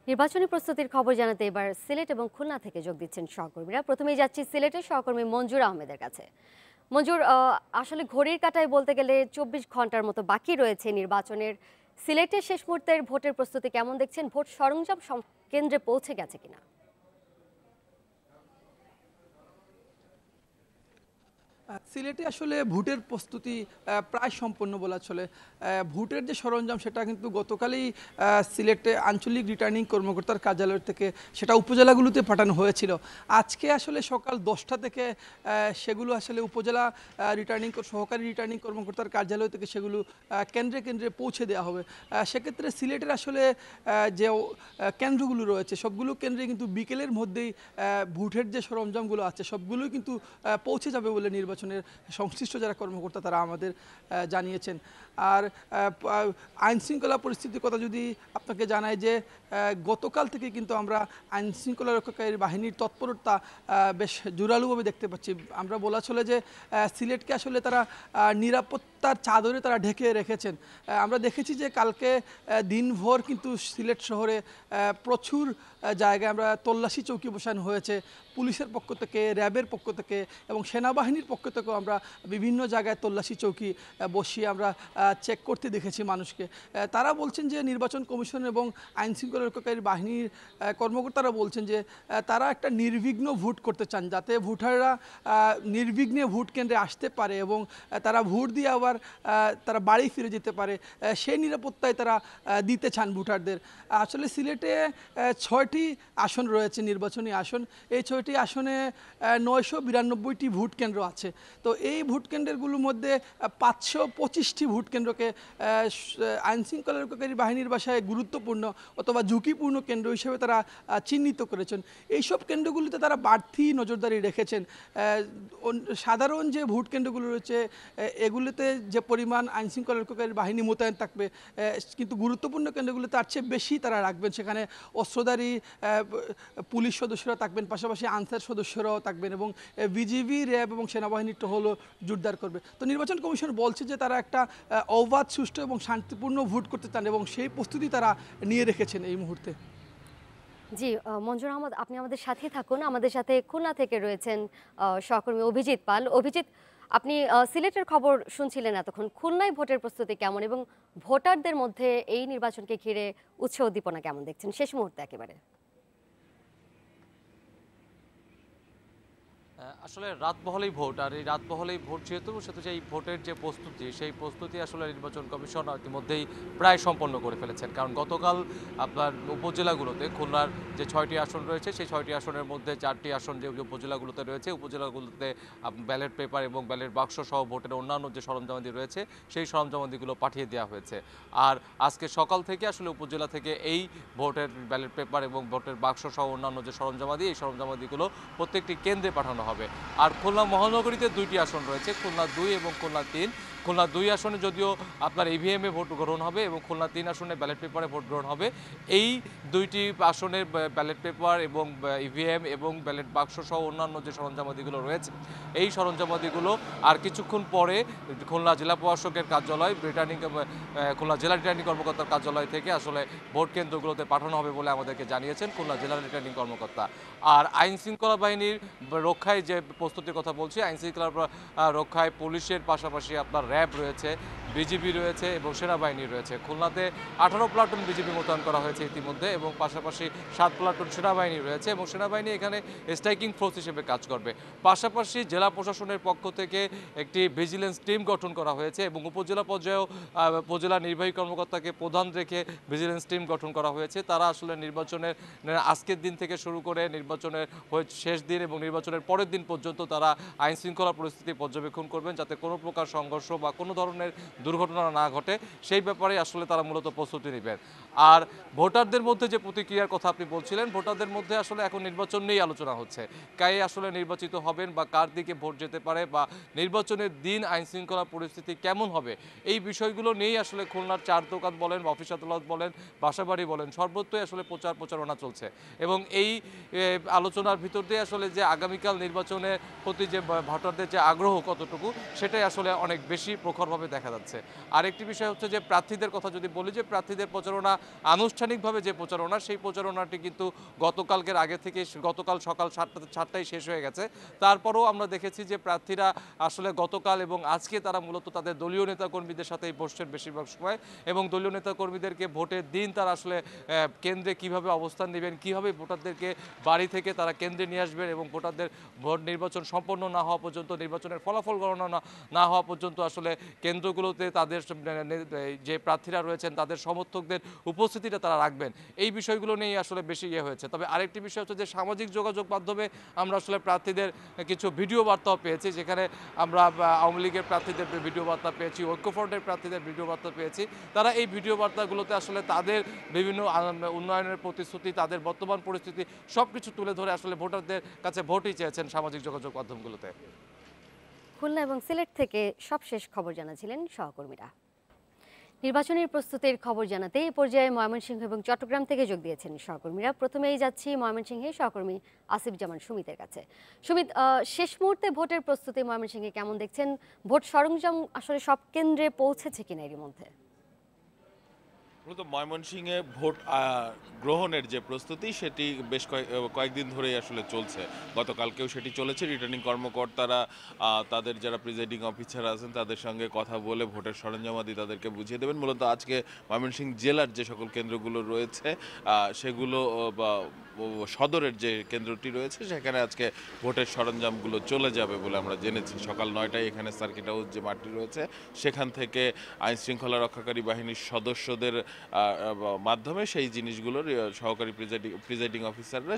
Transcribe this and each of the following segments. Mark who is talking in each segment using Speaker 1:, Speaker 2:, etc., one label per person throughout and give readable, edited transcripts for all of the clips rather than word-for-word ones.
Speaker 1: নির্বাচনী প্রস্তুতির খবর জানাতে এবার সিলেট এবং খুলনা থেকে যোগ দিচ্ছেন সহকর্মীরা। প্রথমেই যাচ্ছি সিলেটের সহকর্মী মঞ্জুর আহমেদের কাছে। মঞ্জুর, আসলে ঘড়ির কাঁটায় বলতে গেলে ২৪ ঘন্টার মতো বাকি রয়েছে নির্বাচনের। সিলেটের শেষ মুহূর্তের ভোটের প্রস্তুতি কেমন দেখছেন? ভোট সরঞ্জাম কেন্দ্রে পৌঁছে গেছে কিনা?
Speaker 2: সিলেটে আসলে ভোটের প্রস্তুতি প্রায় সম্পন্ন বলা চলে। ভোটের যে সরঞ্জাম সেটা কিন্তু গতকালই সিলেটে আঞ্চলিক রিটার্নিং কর্মকর্তার কার্যালয় থেকে সেটা উপজেলাগুলোতে পাঠানো হয়েছিল। আজকে আসলে সকাল 10টা থেকে সেগুলো আসলে উপজেলা সহকারী রিটার্নিং কর্মকর্তার কার্যালয় থেকে সেগুলো কেন্দ্রে কেন্দ্রে পৌঁছে দেওয়া হবে। সেক্ষেত্রে সিলেটের আসলে যে কেন্দ্রগুলো রয়েছে সবগুলো কেন্দ্রে কিন্তু বিকেলের মধ্যেই ভোটের যে সরঞ্জামগুলো আছে সবগুলোই কিন্তু পৌঁছে যাবে বলে নির্বাচনের সংশ্লিষ্ট যারা কর্মকর্তা তারা আমাদের জানিয়েছেন। আর আইন শৃঙ্খলা পরিস্থিতির কথা যদি আপনাকে জানাই যে গতকাল থেকে কিন্তু আমরা আইন শৃঙ্খলা রক্ষাকারী বাহিনীর তৎপরতা বেশ জোরালোভাবে দেখতে পাচ্ছি। আমরা বলা চলে যে সিলেটকে আসলে তারা নিরাপত্তার চাদরে তারা ঢেকে রেখেছেন। আমরা দেখেছি যে কালকে দিনভর কিন্তু সিলেট শহরে প্রচুর জায়গায় আমরা তল্লাশি চৌকি বসানো হয়েছে। পুলিশের পক্ষ থেকে, র্যাবের পক্ষ থেকে এবং সেনাবাহিনীর পক্ষ থেকেও আমরা বিভিন্ন জায়গায় তল্লাশি চৌকি বসিয়ে আমরা চেক করতে দেখেছি মানুষকে। তারা বলছেন যে নির্বাচন কমিশন এবং আইন শৃঙ্খলা রক্ষাকারী বাহিনীর কর্মকর্তারা বলছেন যে তারা একটা নির্বিঘ্ন ভোট করতে চান, যাতে ভোটাররা নির্বিঘ্নে ভোট কেন্দ্রে আসতে পারে এবং তারা ভোট দিয়ে আবার তারা বাড়ি ফিরে যেতে পারে, সেই নিরাপত্তায় তারা দিতে চান ভোটারদের। আসলে সিলেটে 6টি আসন রয়েছে, নির্বাচনী আসন। এই 6টি আসনে 992টি ভোট কেন্দ্র আছে। তো এই ভোট কেন্দ্রগুলোর মধ্যে 525টি ভোট কেন্দ্রকে আইন শৃঙ্খলা রক্ষাকারী বাহিনীর ভাষায় গুরুত্বপূর্ণ অথবা ঝুঁকিপূর্ণ কেন্দ্র হিসেবে তারা চিহ্নিত করেছেন। এইসব কেন্দ্রগুলিতে তারা বাড়তি নজরদারি রেখেছেন। সাধারণ যে ভোট কেন্দ্রগুলো রয়েছে এগুলিতে যে পরিমাণ আইন শৃঙ্খলা রক্ষাকারী বাহিনী মোতায়েন থাকবে, কিন্তু গুরুত্বপূর্ণ কেন্দ্রগুলো তার চেয়ে বেশি তারা রাখবেন। সেখানে অস্ত্রধারী পুলিশ সদস্যরা থাকবেন, পাশাপাশি আনসার সদস্যরাও থাকবেন এবং বিজিবি, র্যাব এবং সেনাবাহিনীর টহলও জোরদার করবে। তো নির্বাচন কমিশন বলছে যে তারা একটা অবাধ, সুষ্ঠু এবং শান্তিপূর্ণ ভোট করতে চান এবং সেই প্রস্তুতি তারা নিয়ে রেখেছেন এই মুহূর্তে।
Speaker 1: জি, মঞ্জুর আহমদ, আপনি আমাদের সাথেই থাকুন। আমাদের সাথে খুলনা থেকে রয়েছেন সহকর্মী অভিজিৎ পাল। অভিজিৎ, আপনি সিলেটের খবর শুনছিলেন এতক্ষণ। খুলনায় ভোটের প্রস্তুতি কেমন এবং ভোটারদের মধ্যে এই নির্বাচনকে ঘিরে উৎসাহ উদ্দীপনা কেমন দেখছেন শেষ মুহূর্তে একেবারে?
Speaker 3: আসলে রাতমহলেই ভোট, আর এই রাতমহলেই ভোট যেহেতু সেহেতু সেই ভোটের যে প্রস্তুতি, সেই প্রস্তুতি আসলে নির্বাচন কমিশন ইতিমধ্যেই প্রায় সম্পন্ন করে ফেলেছেন। কারণ গতকাল আপনার উপজেলাগুলোতে খুলনার যে 6টি আসন রয়েছে সেই 6টি আসনের মধ্যে 4টি আসন যে উপজেলাগুলোতে রয়েছে, উপজেলাগুলোতে ব্যালট পেপার এবং ব্যালট বাক্স সহ ভোটের অন্যান্য যে সরঞ্জামাদি রয়েছে সেই সরঞ্জামাদিগুলো পাঠিয়ে দেওয়া হয়েছে। আর আজকে সকাল থেকে আসলে উপজেলা থেকে এই ভোটের ব্যালট পেপার এবং ভোটের বাক্স সহ অন্যান্য যে সরঞ্জামাদি, এই সরঞ্জামাদিগুলো প্রত্যেকটি কেন্দ্রে পাঠানো হবে। আর খুলনা মহানগরীতে 2টি আসন রয়েছে, খুলনা 2 এবং খুলনা 3। খুলনা 2 আসনে যদিও আপনার ইভিএমে ভোট গ্রহণ হবে এবং খুলনা 3 আসনে ব্যালট পেপারে ভোট গ্রহণ হবে। এই 2টি আসনের ব্যালট পেপার এবং ইভিএম এবং ব্যালট বাক্স সহ অন্যান্য যে সরঞ্জামাদিগুলো রয়েছে এই সরঞ্জামাদিগুলো আর কিছুক্ষণ পরে খুলনা জেলা প্রশাসকের কার্যালয়, খুলনা জেলা রিটার্নিং কর্মকর্তার কার্যালয় থেকে আসলে ভোট কেন্দ্রগুলোতে পাঠানো হবে বলে আমাদেরকে জানিয়েছেন খুলনা জেলা রিটার্নিং কর্মকর্তা। আর আইন শৃঙ্খলা বাহিনীর রক্ষায় যে প্রস্তুতির কথা বলছি, আইন শৃঙ্খলা রক্ষায় পুলিশের পাশাপাশি আপনার র্যাব রয়েছে, বিজিবি রয়েছে এবং সেনাবাহিনী রয়েছে। খুলনাতে 18 প্লাটুন বিজিবি মোতায়েন করা হয়েছে ইতিমধ্যে এবং পাশাপাশি 7 প্লাটুন সেনাবাহিনী রয়েছে এবং সেনাবাহিনী এখানে স্ট্রাইকিং ফোর্স হিসেবে কাজ করবে। পাশাপাশি জেলা প্রশাসনের পক্ষ থেকে একটি ভিজিলেন্স টিম গঠন করা হয়েছে এবং উপজেলা পর্যায়েও উপজেলা নির্বাহী কর্মকর্তাকে প্রধান রেখে ভিজিলেন্স টিম গঠন করা হয়েছে। তারা আসলে নির্বাচনের আজকের দিন থেকে শুরু করে নির্বাচনের শেষ দিন এবং নির্বাচনের পরের দিন পর্যন্ত তারা আইন শৃঙ্খলা পরিস্থিতি পর্যবেক্ষণ করবেন, যাতে কোনো প্রকার সংঘর্ষ বা কোনো ধরনের দুর্ঘটনা না ঘটে সেই ব্যাপারে আসলে তারা মূলত প্রস্তুতি নেবেন। আর ভোটারদের মধ্যে যে প্রতিক্রিয়ার কথা আপনি বলছিলেন, ভোটারদের মধ্যে আসলে এখন নির্বাচন নিয়েই আলোচনা হচ্ছে। কে আসলে নির্বাচিত হবেন বা কার দিকে ভোট যেতে পারে বা নির্বাচনের দিন আইন শৃঙ্খলা পরিস্থিতি কেমন হবে, এই বিষয়গুলো নিয়েই আসলে খুলনার চার দোকান বলেন, অফিস আদালত বলেন, বাসাবাড়ি বলেন, সর্বত্রই আসলে প্রচারণা চলছে। এবং এই আলোচনার ভিতর দিয়ে আসলে যে আগামীকাল নির্বাচনের প্রতি যে ভোটারদের যে আগ্রহ কতটুকু, সেটাই আসলে অনেক বেশি প্রখরভাবে দেখা যাচ্ছে। আরেকটি বিষয় হচ্ছে যে প্রার্থীদের কথা যদি বলি, যে প্রার্থীদের প্রচারণা আনুষ্ঠানিকভাবে যে প্রচারণা, সেই প্রচারণাটি কিন্তু গতকালকের আগে থেকে গতকাল সকাল 7টায় শেষ হয়ে গেছে। তারপরেও আমরা দেখেছি যে প্রার্থীরা আসলে গতকাল এবং আজকে তারা মূলত তাদের দলীয় নেতাকর্মীদের সাথেই বসছেন বেশিরভাগ সময়, এবং দলীয় নেতাকর্মীদেরকে ভোটের দিন তারা আসলে কেন্দ্রে কিভাবে অবস্থান নেবেন, কিভাবে ভোটারদেরকে বাড়ি থেকে তারা কেন্দ্রে নিয়ে আসবেন, এবং ভোটারদের ভোট নির্বাচন সম্পন্ন না হওয়া পর্যন্ত, নির্বাচনের ফলাফল গণনা না হওয়া পর্যন্ত আসলে কেন্দ্রগুলোতে তাদের যে প্রার্থীরা রয়েছেন তাদের সমর্থকদের উপস্থিতিটা তারা রাখবেন, এই বিষয়গুলো নিয়েই আসলে বেশি হয়েছে। তবে আরেকটি বিষয় হচ্ছে যে সামাজিক যোগাযোগ মাধ্যমে আমরা আসলে প্রার্থীদের কিছু ভিডিও বার্তাও পেয়েছি, যেখানে আমরা আওয়ামী লীগের প্রার্থীদের ভিডিও বার্তা পেয়েছি, ঐক্যফ্রন্টের প্রার্থীদের ভিডিও বার্তা পেয়েছি। তারা এই ভিডিও বার্তাগুলোতে আসলে তাদের বিভিন্ন উন্নয়নের প্রতিশ্রুতি, তাদের বর্তমান পরিস্থিতি সব কিছু তুলে ধরে আসলে ভোটারদের কাছে ভোটই চেয়েছেন সামাজিক যোগাযোগ মাধ্যমগুলোতে।
Speaker 1: খুলনা এবং সিলেট থেকে সবশেষ খবর জানাছিলেন সহকর্মীরা। নির্বাচনের প্রস্তুতির খবর জানাতে এই পর্যায়ে ময়মনসিংহ এবং চট্টগ্রাম থেকে যোগ দিয়েছেন সহকর্মীরা। প্রথমেই যাচ্ছি ময়মনসিংহে সহকর্মী আসিফ জামান সুমিতের কাছে। সুমিত, শেষ মুহূর্তে ভোটের প্রস্তুতি ময়মনসিংহে কেমন দেখছেন? ভোট সরঞ্জাম আসলে সব কেন্দ্রে পৌঁছেছে কিনা এর মধ্যে?
Speaker 4: মূলত ময়মনসিংহে ভোট গ্রহণের যে প্রস্তুতি সেটি বেশ কয়েকদিন ধরেই আসলে চলছে। গতকালকেও সেটি চলেছে। রিটার্নিং কর্মকর্তারা তাদের যারা প্রিজাইডিং অফিসার আছেন তাদের সঙ্গে কথা বলে ভোটের সরঞ্জামাদি তাদেরকে বুঝিয়ে দেবেন। মূলত আজকে ময়মনসিংহ জেলার যে সকল কেন্দ্রগুলো রয়েছে সেগুলো সদরের যে কেন্দ্রটি রয়েছে সেখানে আজকে ভোটের সরঞ্জামগুলো চলে যাবে বলে আমরা জেনেছি। সকাল 9টায় এখানে সার্কিট হাউস যে মাঠটি রয়েছে সেখান থেকে আইন শৃঙ্খলা রক্ষাকারী বাহিনীর সদস্যদের মাধ্যমে সেই জিনিসগুলোর সহকারী প্রিজাইডিং অফিসাররা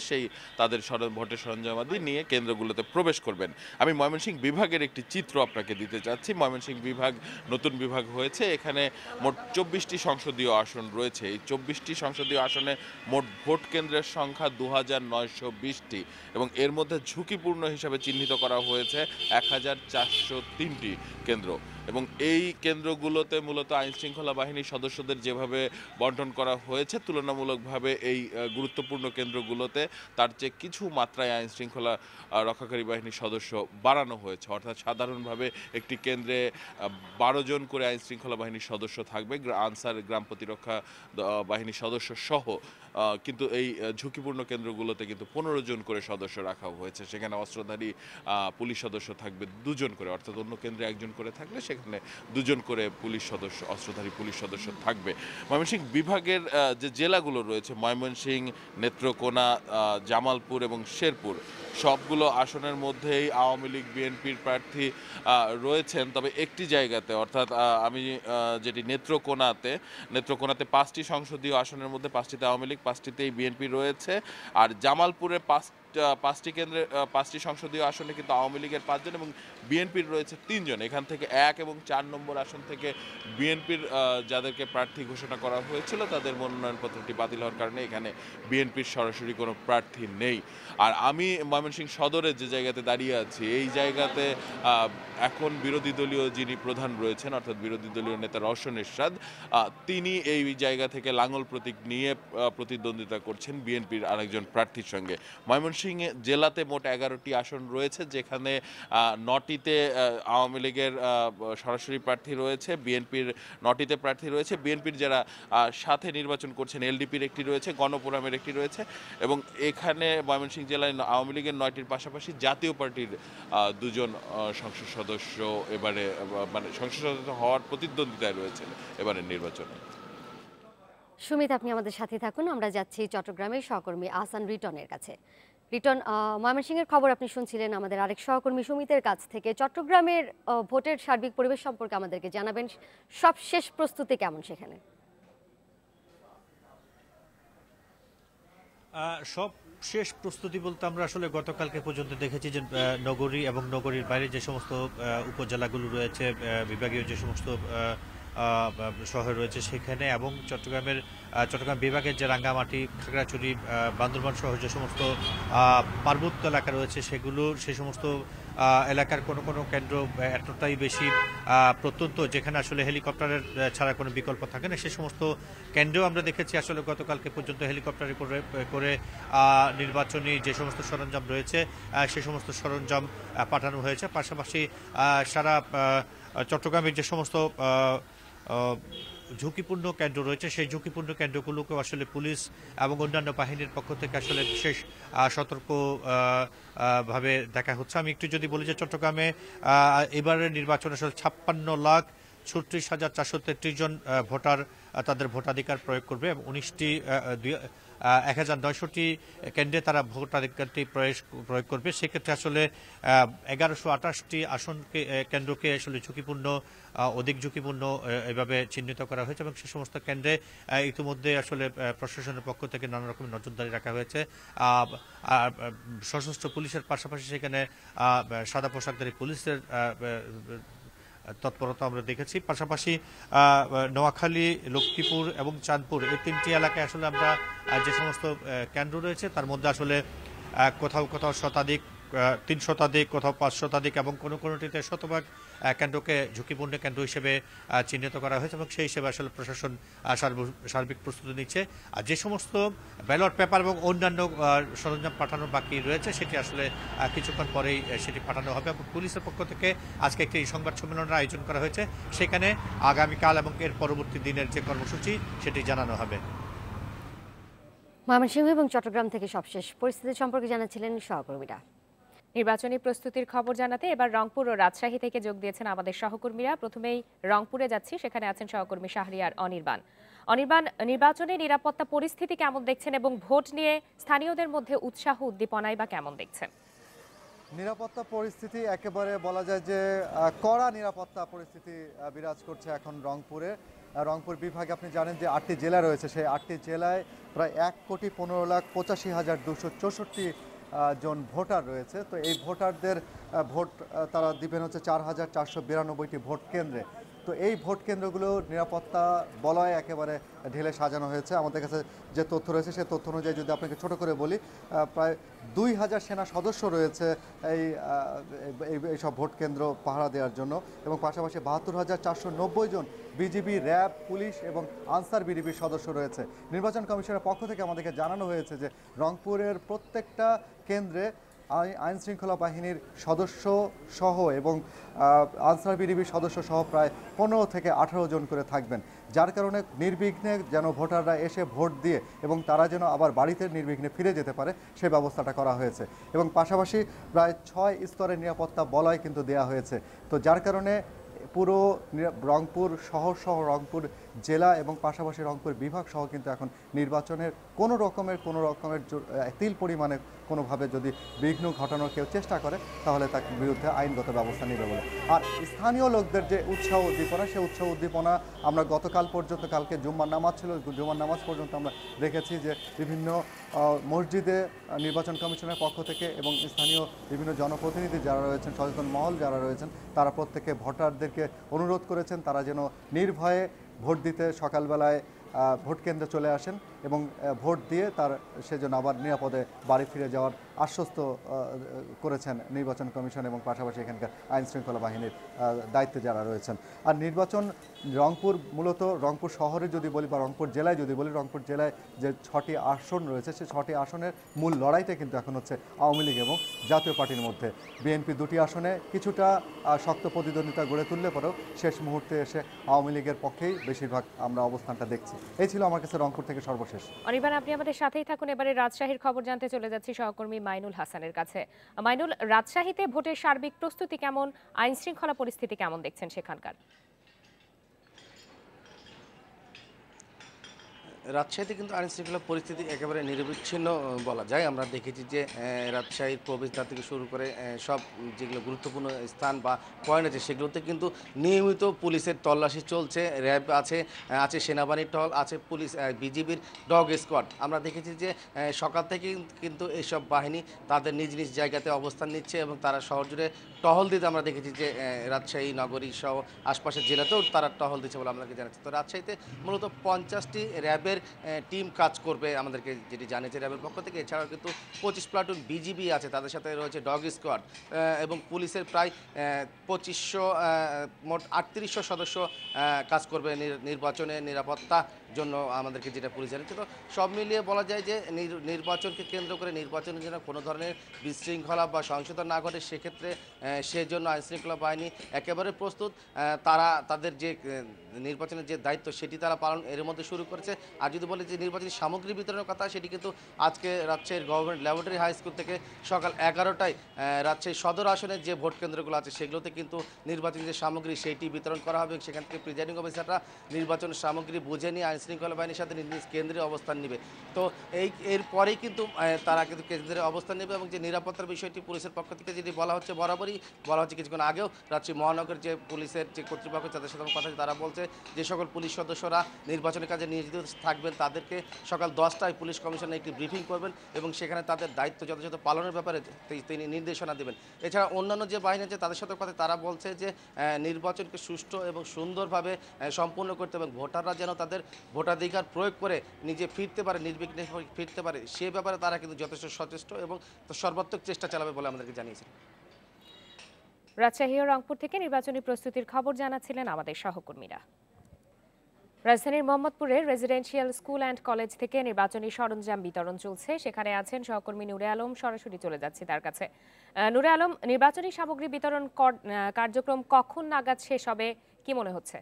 Speaker 4: তাদের ভোটের সরঞ্জামাদি নিয়ে কেন্দ্রগুলোতে প্রবেশ করবেন। আমি ময়মনসিংহ বিভাগের একটি চিত্র আপনাকে দিতে চাচ্ছি। ময়মনসিংহ বিভাগ নতুন বিভাগ হয়েছে। এখানে মোট 24টি সংসদীয় আসন রয়েছে। এই 24টি সংসদীয় আসনে মোট ভোট কেন্দ্রের সংখ্যা 2920টি এবং এর মধ্যে ঝুঁকিপূর্ণ হিসাবে চিহ্নিত করা হয়েছে 1403টি কেন্দ্র। এবং এই কেন্দ্রগুলোতে মূলত আইন শৃঙ্খলা বাহিনীর সদস্যদের যেভাবে বন্টন করা হয়েছে তুলনামূলকভাবে এই গুরুত্বপূর্ণ কেন্দ্রগুলোতে তার চেয়ে কিছু মাত্রায় আইন শৃঙ্খলা রক্ষাকারী বাহিনীর সদস্য বাড়ানো হয়েছে। অর্থাৎ সাধারণভাবে একটি কেন্দ্রে 12 জন করে আইন শৃঙ্খলা বাহিনীর সদস্য থাকবে, আনসার গ্রাম প্রতিরক্ষা বাহিনীর সদস্য সহ। কিন্তু এই ঝুঁকিপূর্ণ কেন্দ্রগুলোতে কিন্তু 15 জন করে সদস্য রাখা হয়েছে। সেখানে অস্ত্রধারী পুলিশ সদস্য থাকবে 2 জন করে, অর্থাৎ অন্য কেন্দ্রে 1 জন করে থাকলে সেখানে 2 জন করে পুলিশ সদস্য, অস্ত্রধারী পুলিশ সদস্য থাকবে। ময়মনসিংহ বিভাগের যে জেলাগুলো রয়েছে ময়মনসিংহ, নেত্রকোনা, জামালপুর এবং শেরপুর সবগুলো আসনের মধ্যেই আওয়ামী লীগ বিএনপির প্রার্থী রয়েছেন। তবে একটি জায়গাতে অর্থাৎ আমি যেটি নেত্রকোনাতে 5টি সংসদীয় আসনের মধ্যে 5টিতে আওয়ামী লীগ, 5টিতেই বিএনপি রয়েছে। আর জামালপুরে 5টি কেন্দ্রে 5টি সংসদীয় আসনে কিন্তু আওয়ামী লীগের 5 জন এবং বিএনপির রয়েছে 3 জন। এখান থেকে 1 এবং 4 নম্বর আসন থেকে বিএনপির যাদেরকে প্রার্থী ঘোষণা করা হয়েছিল তাদের মনোনয়নপত্রটি বাতিল হওয়ার কারণে এখানে বিএনপির সরাসরি কোনো প্রার্থী নেই। আর আমি ময়মনসিংহ সদরের যে জায়গাতে দাঁড়িয়ে আছি এই জায়গাতে এখন বিরোধী দলীয় যিনি প্রধান রয়েছেন অর্থাৎ বিরোধী দলীয় নেতা রওশন এরশাদ, তিনি এই জায়গা থেকে লাঙল প্রতীক নিয়ে প্রতিদ্বন্দ্বিতা করছেন বিএনপির আরেকজন প্রার্থীর সঙ্গে। ময়মনসিংহ জেলাতে মোট 11টি আসন রয়েছে, যেখানে 9টিতে আওয়ামী লীগের সরাসরি প্রার্থী রয়েছে, বিএনপির 9টিতে প্রার্থী রয়েছে। বিএনপির যারা সাথে নির্বাচন করছেন এলডিপির একটি রয়েছে, গণফোরামের একটি রয়েছে এবং এখানে ময়মনসিংহ জেলায় আওয়ামী লীগের 9টির পাশাপাশি জাতীয় পার্টির 2 জন সংসদ সদস্য এবারে মানে সংসদ সদস্য হওয়ার প্রতিদ্বন্দ্বিতায় রয়েছেন এবারের নির্বাচনে।
Speaker 1: সুমিত, আপনি আমাদের সাথে থাকুন। আমরা যাচ্ছি চট্টগ্রামের সহকর্মী আহসান রিটনের কাছে। রিটন, ময়মনসিংহের খবর আপনি শুনছিলেন আমাদের আরেক সহকর্মী সুমিতের কাছ থেকে। চট্টগ্রামের ভোটের সার্বিক পরিবেশ সম্পর্কে আমাদেরকে জানাবেন। সব শেষ প্রস্তুতি কেমন সেখানে?
Speaker 5: সব শেষ প্রস্তুতি বলতে আমরা আসলে গতকালকে পর্যন্ত দেখেছি যে নগরী এবং নগরীর বাইরে যে সমস্ত উপজেলাগুলো রয়েছে, বিভাগীয় যে সমস্ত শহর রয়েছে সেখানে এবং চট্টগ্রাম বিভাগের যে রাঙ্গামাটি, খাগড়াছড়ি, বান্দরবান সহ যে সমস্ত পার্বত্য এলাকা রয়েছে সে সমস্ত এলাকার কোনো কেন্দ্র এতটাই বেশি প্রত্যন্ত যেখানে আসলে হেলিকপ্টারের ছাড়া কোনো বিকল্প থাকে না, সে সমস্ত কেন্দ্রেও আমরা দেখেছি আসলে গতকালকে পর্যন্ত হেলিকপ্টারে করে নির্বাচনী যে সমস্ত সরঞ্জাম রয়েছে সে সমস্ত সরঞ্জাম পাঠানো হয়েছে। পাশাপাশি সারা চট্টগ্রামের যে সমস্ত ঝুঁকিপূর্ণ কেন্দ্র রয়েছে সেই ঝুঁকিপূর্ণ কেন্দ্রগুলোকেও আসলে পুলিশ এবং অন্যান্য বাহিনীর পক্ষ থেকে আসলে বিশেষ সতর্ক ভাবে দেখা হচ্ছে। আমি একটু যদি বলি যে চট্টগ্রামে এবারের নির্বাচনে আসলে 56,36,433 জন ভোটার তাদের ভোটাধিকার প্রয়োগ করবে এবং 1069টি কেন্দ্রে তারা ভোটাধিকারটি প্রয়োগ করবে। সেক্ষেত্রে আসলে 1128টি আসনকে কেন্দ্রকে আসলে ঝুঁকিপূর্ণ, অধিক ঝুঁকিপূর্ণ এভাবে চিহ্নিত করা হয়েছে এবং সে সমস্ত কেন্দ্রে ইতিমধ্যে আসলে প্রশাসনের পক্ষ থেকে নানা রকমের নজরদারি রাখা হয়েছে। সশস্ত্র পুলিশের পাশাপাশি সেখানে সাদা পোশাকধারী পুলিশের তৎপরতা আমরা দেখেছি। পাশাপাশি নোয়াখালী, লক্ষ্মীপুর এবং চাঁদপুর এই 3টি এলাকায় আসলে আমরা যে সমস্ত কেন্দ্র রয়েছে তার মধ্যে আসলে কোথাও শতাধিক, 3 শতাধিক, কোথাও 5 শতাধিক এবং কোনোটিতে শতভাগ কেন্দ্রকে ঝুঁকিপূর্ণ কেন্দ্র হিসেবে চিহ্নিত করা হয়েছে এবং সেই হিসেবে আসলে প্রশাসন সার্বিক প্রস্তুতি নিচ্ছে। আর যে সমস্ত ব্যালট পেপার এবং অন্যান্য সরঞ্জাম পাঠানোর বাকি রয়েছে সেটি আসলে কিছুক্ষণ পরেই সেটি পাঠানো হবে এবং পুলিশের পক্ষ থেকে আজকে একটি সংবাদ সম্মেলনের আয়োজন করা হয়েছে। সেখানে আগামীকাল এবং এর পরবর্তী দিনের যে কর্মসূচি সেটি জানানো হবে।
Speaker 1: ময়মনসিংহ এবং চট্টগ্রাম থেকে সবশেষ পরিস্থিতি সম্পর্কে জানাচ্ছিলেন সহকর্মীরা।
Speaker 6: নির্বাচনী প্রস্তুতির খবর জানাতে এবার রংপুর ও রাজশাহী থেকে যোগ দিয়েছেন আমাদের সহকর্মীরা। প্রথমেই রংপুরে যাচ্ছি, সেখানে আছেন সহকর্মী শাহরিয়ার অনির্বাণ। অনির্বাণ, নির্বাচনে নিরাপত্তা পরিস্থিতি কেমন দেখছেন এবং ভোট নিয়ে স্থানীয়দের মধ্যে উৎসাহ উদ্দীপনায় বা কেমন দেখছেন?
Speaker 7: নিরাপত্তা পরিস্থিতি একেবারে বলা যায় যে কড়া নিরাপত্তা পরিস্থিতি বিরাজ করছে এখন রংপুরে। রংপুর বিভাগে আপনি জানেন যে 8টি জেলা রয়েছে, সেই 8টি জেলায় প্রায় 1,15,85,264 জন ভোটার রয়েছে। তো এই ভোটারদের ভোট তারা দিবেন হচ্ছে 4,492টি ভোট কেন্দ্রে। তো এই ভোট কেন্দ্রগুলো নিরাপত্তা বলয়ে একেবারে ঢেলে সাজানো হয়েছে। আমাদের কাছে যে তথ্য রয়েছে সেই তথ্য অনুযায়ী যদি আপনাকে ছোট করে বলি, প্রায় 2,000 সেনা সদস্য রয়েছে এইসব ভোট কেন্দ্র পাহারা দেওয়ার জন্য এবং পাশাপাশি 72,490 জন বিজিবি, র্যাব, পুলিশ এবং আনসার বিডিবির সদস্য রয়েছে। নির্বাচন কমিশনের পক্ষ থেকে আমাদেরকে জানানো হয়েছে যে রংপুরের প্রত্যেকটা কেন্দ্রে আইন শৃঙ্খলা বাহিনীর সদস্য সহ এবং আনসার বিডিবির সদস্য সহ প্রায় 15 থেকে 18 জন করে থাকবেন, যার কারণে নির্বিঘ্নে যেন ভোটাররা এসে ভোট দিয়ে এবং তারা যেন আবার বাড়িতে নির্বিঘ্নে ফিরে যেতে পারে সেই ব্যবস্থাটা করা হয়েছে এবং পাশাপাশি প্রায় 6 স্তরের নিরাপত্তা বলয় কিন্তু দেওয়া হয়েছে। তো যার কারণে পুরো রংপুর শহর সহ রংপুর জেলা এবং পাশাপাশি রংপুর বিভাগ সহ কিন্তু এখন নির্বাচনের কোনো রকমের তিল পরিমাণে কোনোভাবে যদি বিঘ্ন ঘটানোর কেউ চেষ্টা করে তাহলে তার বিরুদ্ধে আইনগত ব্যবস্থা নেবে বলে। আর স্থানীয় লোকদের যে উৎসাহ উদ্দীপনা, সেই উৎসাহ উদ্দীপনা আমরা গতকাল পর্যন্ত, কালকে জুম্মার নামাজ ছিল, জুম্মার নামাজ পর্যন্ত আমরা দেখেছি যে বিভিন্ন মসজিদে নির্বাচন কমিশনের পক্ষ থেকে এবং স্থানীয় বিভিন্ন জনপ্রতিনিধি যারা রয়েছেন, সচেতন মহল যারা রয়েছেন, তারা প্রত্যেকে ভোটারদেরকে অনুরোধ করেছেন তারা যেন নির্ভয়ে ভোট দিতে সকালবেলায় ভোট কেন্দ্রে চলে আসেন এবং ভোট দিয়ে সেজন্য আবার নিরাপদে বাড়ি ফিরে যাওয়ার আশ্বস্ত করেছেন নির্বাচন কমিশন এবং পাশাপাশি এখানকার আইন শৃঙ্খলা বাহিনীর দায়িত্বে যারা রয়েছেন। আর নির্বাচন মূলত রংপুর শহরে যদি বলি বা রংপুর জেলায় যদি বলি, রংপুর জেলায় যে 6টি আসন রয়েছে সেই 6টি আসনের মূল লড়াইটা কিন্তু এখন হচ্ছে আওয়ামী লীগ এবং জাতীয় পার্টির মধ্যে। বিএনপি 2টি আসনে কিছুটা শক্ত প্রতিদ্বন্দ্বিতা গড়ে তুললে পরেও শেষ মুহূর্তে এসে আওয়ামী লীগের পক্ষেই বেশিরভাগ আমরা অবস্থানটা দেখছি। এই ছিল আমার কাছে রংপুর থেকে সর্বশেষ।
Speaker 6: অনির্বাণ, আপনি আমাদের সাথেই থাকুন। এবারে রাজশাহীর খবর জানতে চলে যাচ্ছি সহকর্মী মাইনুল হাসানের কাছে। মাইনুল, রাজশাহীতে ভোটের সার্বিক প্রস্তুতি কেমন, আইন শৃঙ্খলা পরিস্থিতি কেমন দেখছেন সেখানকার?
Speaker 8: রাজশাহীতে কিন্তু আইন শৃঙ্খলা পরিস্থিতি একেবারে নিরবিচ্ছিন্ন বলা যায়। আমরা দেখেছি যে রাজশাহীর প্রবেশদ্বার থেকে শুরু করে সব যেগুলো গুরুত্বপূর্ণ স্থান বা পয়েন্ট আছে সেগুলোতে কিন্তু নিয়মিত পুলিশের তল্লাশি চলছে। র্যাব আছে সেনাবাহিনীর টহল আছে, পুলিশ বিজিবির ডগ স্কোয়াড। আমরা দেখেছি যে সকাল থেকে কিন্তু এইসব বাহিনী তাদের নিজ নিজ জায়গাতে অবস্থান নিচ্ছে এবং তারা শহর জুড়ে টহল দিতে আমরা দেখেছি যে রাজশাহী নগরী সহ আশপাশের জেলাতেও তারা টহল দিচ্ছে বলে আমাদেরকে জানাচ্ছে। তো রাজশাহীতে মূলত 50টি র্যাবের টিম কাজ করবে আমাদেরকে যেটি জানিয়েছে র্যাবের পক্ষ থেকে। এছাড়াও কিন্তু 25 প্লাটুন বিজিবি আছে, তাদের সাথে রয়েছে ডগ স্কোয়াড এবং পুলিশের প্রায় 2500 মোট 3800 সদস্য কাজ করবে নির্বাচনে নিরাপত্তা জন্য আমাদেরকে যেটা পুলিশ জানিয়েছে। তো সব মিলিয়ে বলা যায় যে নির্বাচনকে কেন্দ্র করে নির্বাচনের জন্য কোনো ধরনের বিশৃঙ্খলা বা সহিংসতা না ঘটে, সেক্ষেত্রে সেজন্য আইনশৃঙ্খলা বাহিনী একেবারে প্রস্তুত। তারা তাদের যে নির্বাচনের যে দায়িত্ব সেটি তারা পালন এর মধ্যে শুরু করেছে। আর যদি বলে যে নির্বাচনী সামগ্রী বিতরণের কথা, সেটি কিন্তু আজকে রাজশাহীর গভর্নমেন্ট ল্যাবরেটরি হাই স্কুল থেকে সকাল 11টায় রাজশাহী সদর আসনের যে ভোট কেন্দ্রগুলো আছে সেগুলোতে কিন্তু নির্বাচনী যে সামগ্রী সেইটি বিতরণ করা হবে। সেখান থেকে প্রিজাইডিং অফিসাররা নির্বাচন সামগ্রী বুঝে নিয়ে আইনশৃঙ্খলা বাহিনীর সাথে নিজ নিজ কেন্দ্রে অবস্থান নেবে। তো এরপরেই কিন্তু তারা কিন্তু কেন্দ্রে অবস্থান নেবে এবং যে নিরাপত্তার বিষয়টি পুলিশের পক্ষ থেকে যেটি বলা হচ্ছে, বরাবরই বলা হচ্ছে, কিছুক্ষণ আগেও রাজশাহী মহানগর যে পুলিশের যে কর্তৃপক্ষ তাদের সাথে কথা তারা বলছে যে সকল পুলিশ সদস্যরা নির্বাচনের কাজে নিয়োজিত থাকবেন তাদেরকে সকাল 10টায় পুলিশ কমিশনার একটি ব্রিফিং করবেন এবং সেখানে তাদের দায়িত্ব যথাযথ পালনের ব্যাপারে তিনি নির্দেশনা দেবেন। এছাড়া অন্যান্য যে বাহিনী আছে তাদের সাথে কথা তারা বলছে যে নির্বাচনকে সুষ্ঠু এবং সুন্দরভাবে সম্পূর্ণ করতে এবং ভোটাররা যেন তাদের ভোটাধিকার প্রয়োগ করে নিজে ফিরতে পারে, নির্বিঘ্নে ফিরতে পারে, সে ব্যাপারে তারা কিন্তু যথেষ্ট সচেষ্ট এবং সর্বাত্মক চেষ্টা চালাবে বলে আমাদেরকে জানিয়েছেন।
Speaker 6: রাজশাহী ও রংপুর থেকে নির্বাচনী প্রস্তুতির খবর জানাচ্ছিলেন আমাদের সহকর্মীরা। রাজধানীর মোহাম্মদপুরের রেসিডেন্সিয়াল স্কুল অ্যান্ড কলেজ থেকে নির্বাচনী সরঞ্জাম বিতরণ চলছে। সেখানে আছেন সহকর্মী নূরে আলম, সরাসরি চলে যাচ্ছি তার কাছে। নূরে আলম, নির্বাচনী সামগ্রী বিতরণ কার্যক্রম কখন নাগাদ শেষ হবে কি মনে হচ্ছে?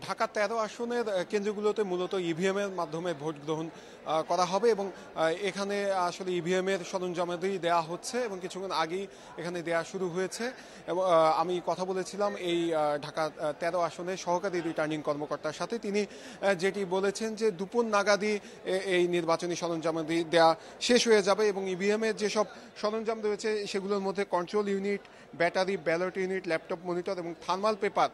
Speaker 9: ঢাকা 13 আসনের কেন্দ্রগুলোতে মূলত ইভিএম এর মাধ্যমে ভোট গ্রহণ করা হবে এবং এখানে আসলে ইভিএম এর সরঞ্জামাদি দেওয়া হচ্ছে এবং কিছুক্ষণ আগেই এখানে দেওয়া শুরু হয়েছে। এবং আমি কথা বলেছিলাম এই ঢাকা 13 আসনের সহকারী রিটার্নিং কর্মকর্তার সাথে, তিনি যেটি বলেছেন যে দুপুর নাগাদই এই নির্বাচনী সরঞ্জামাদি দেওয়া শেষ হয়ে যাবে এবং ইভিএম এর যেসব সরঞ্জাম রয়েছে সেগুলোর মধ্যে control unit, battery, ballot unit, laptop monitor এবং থার্মাল পেপার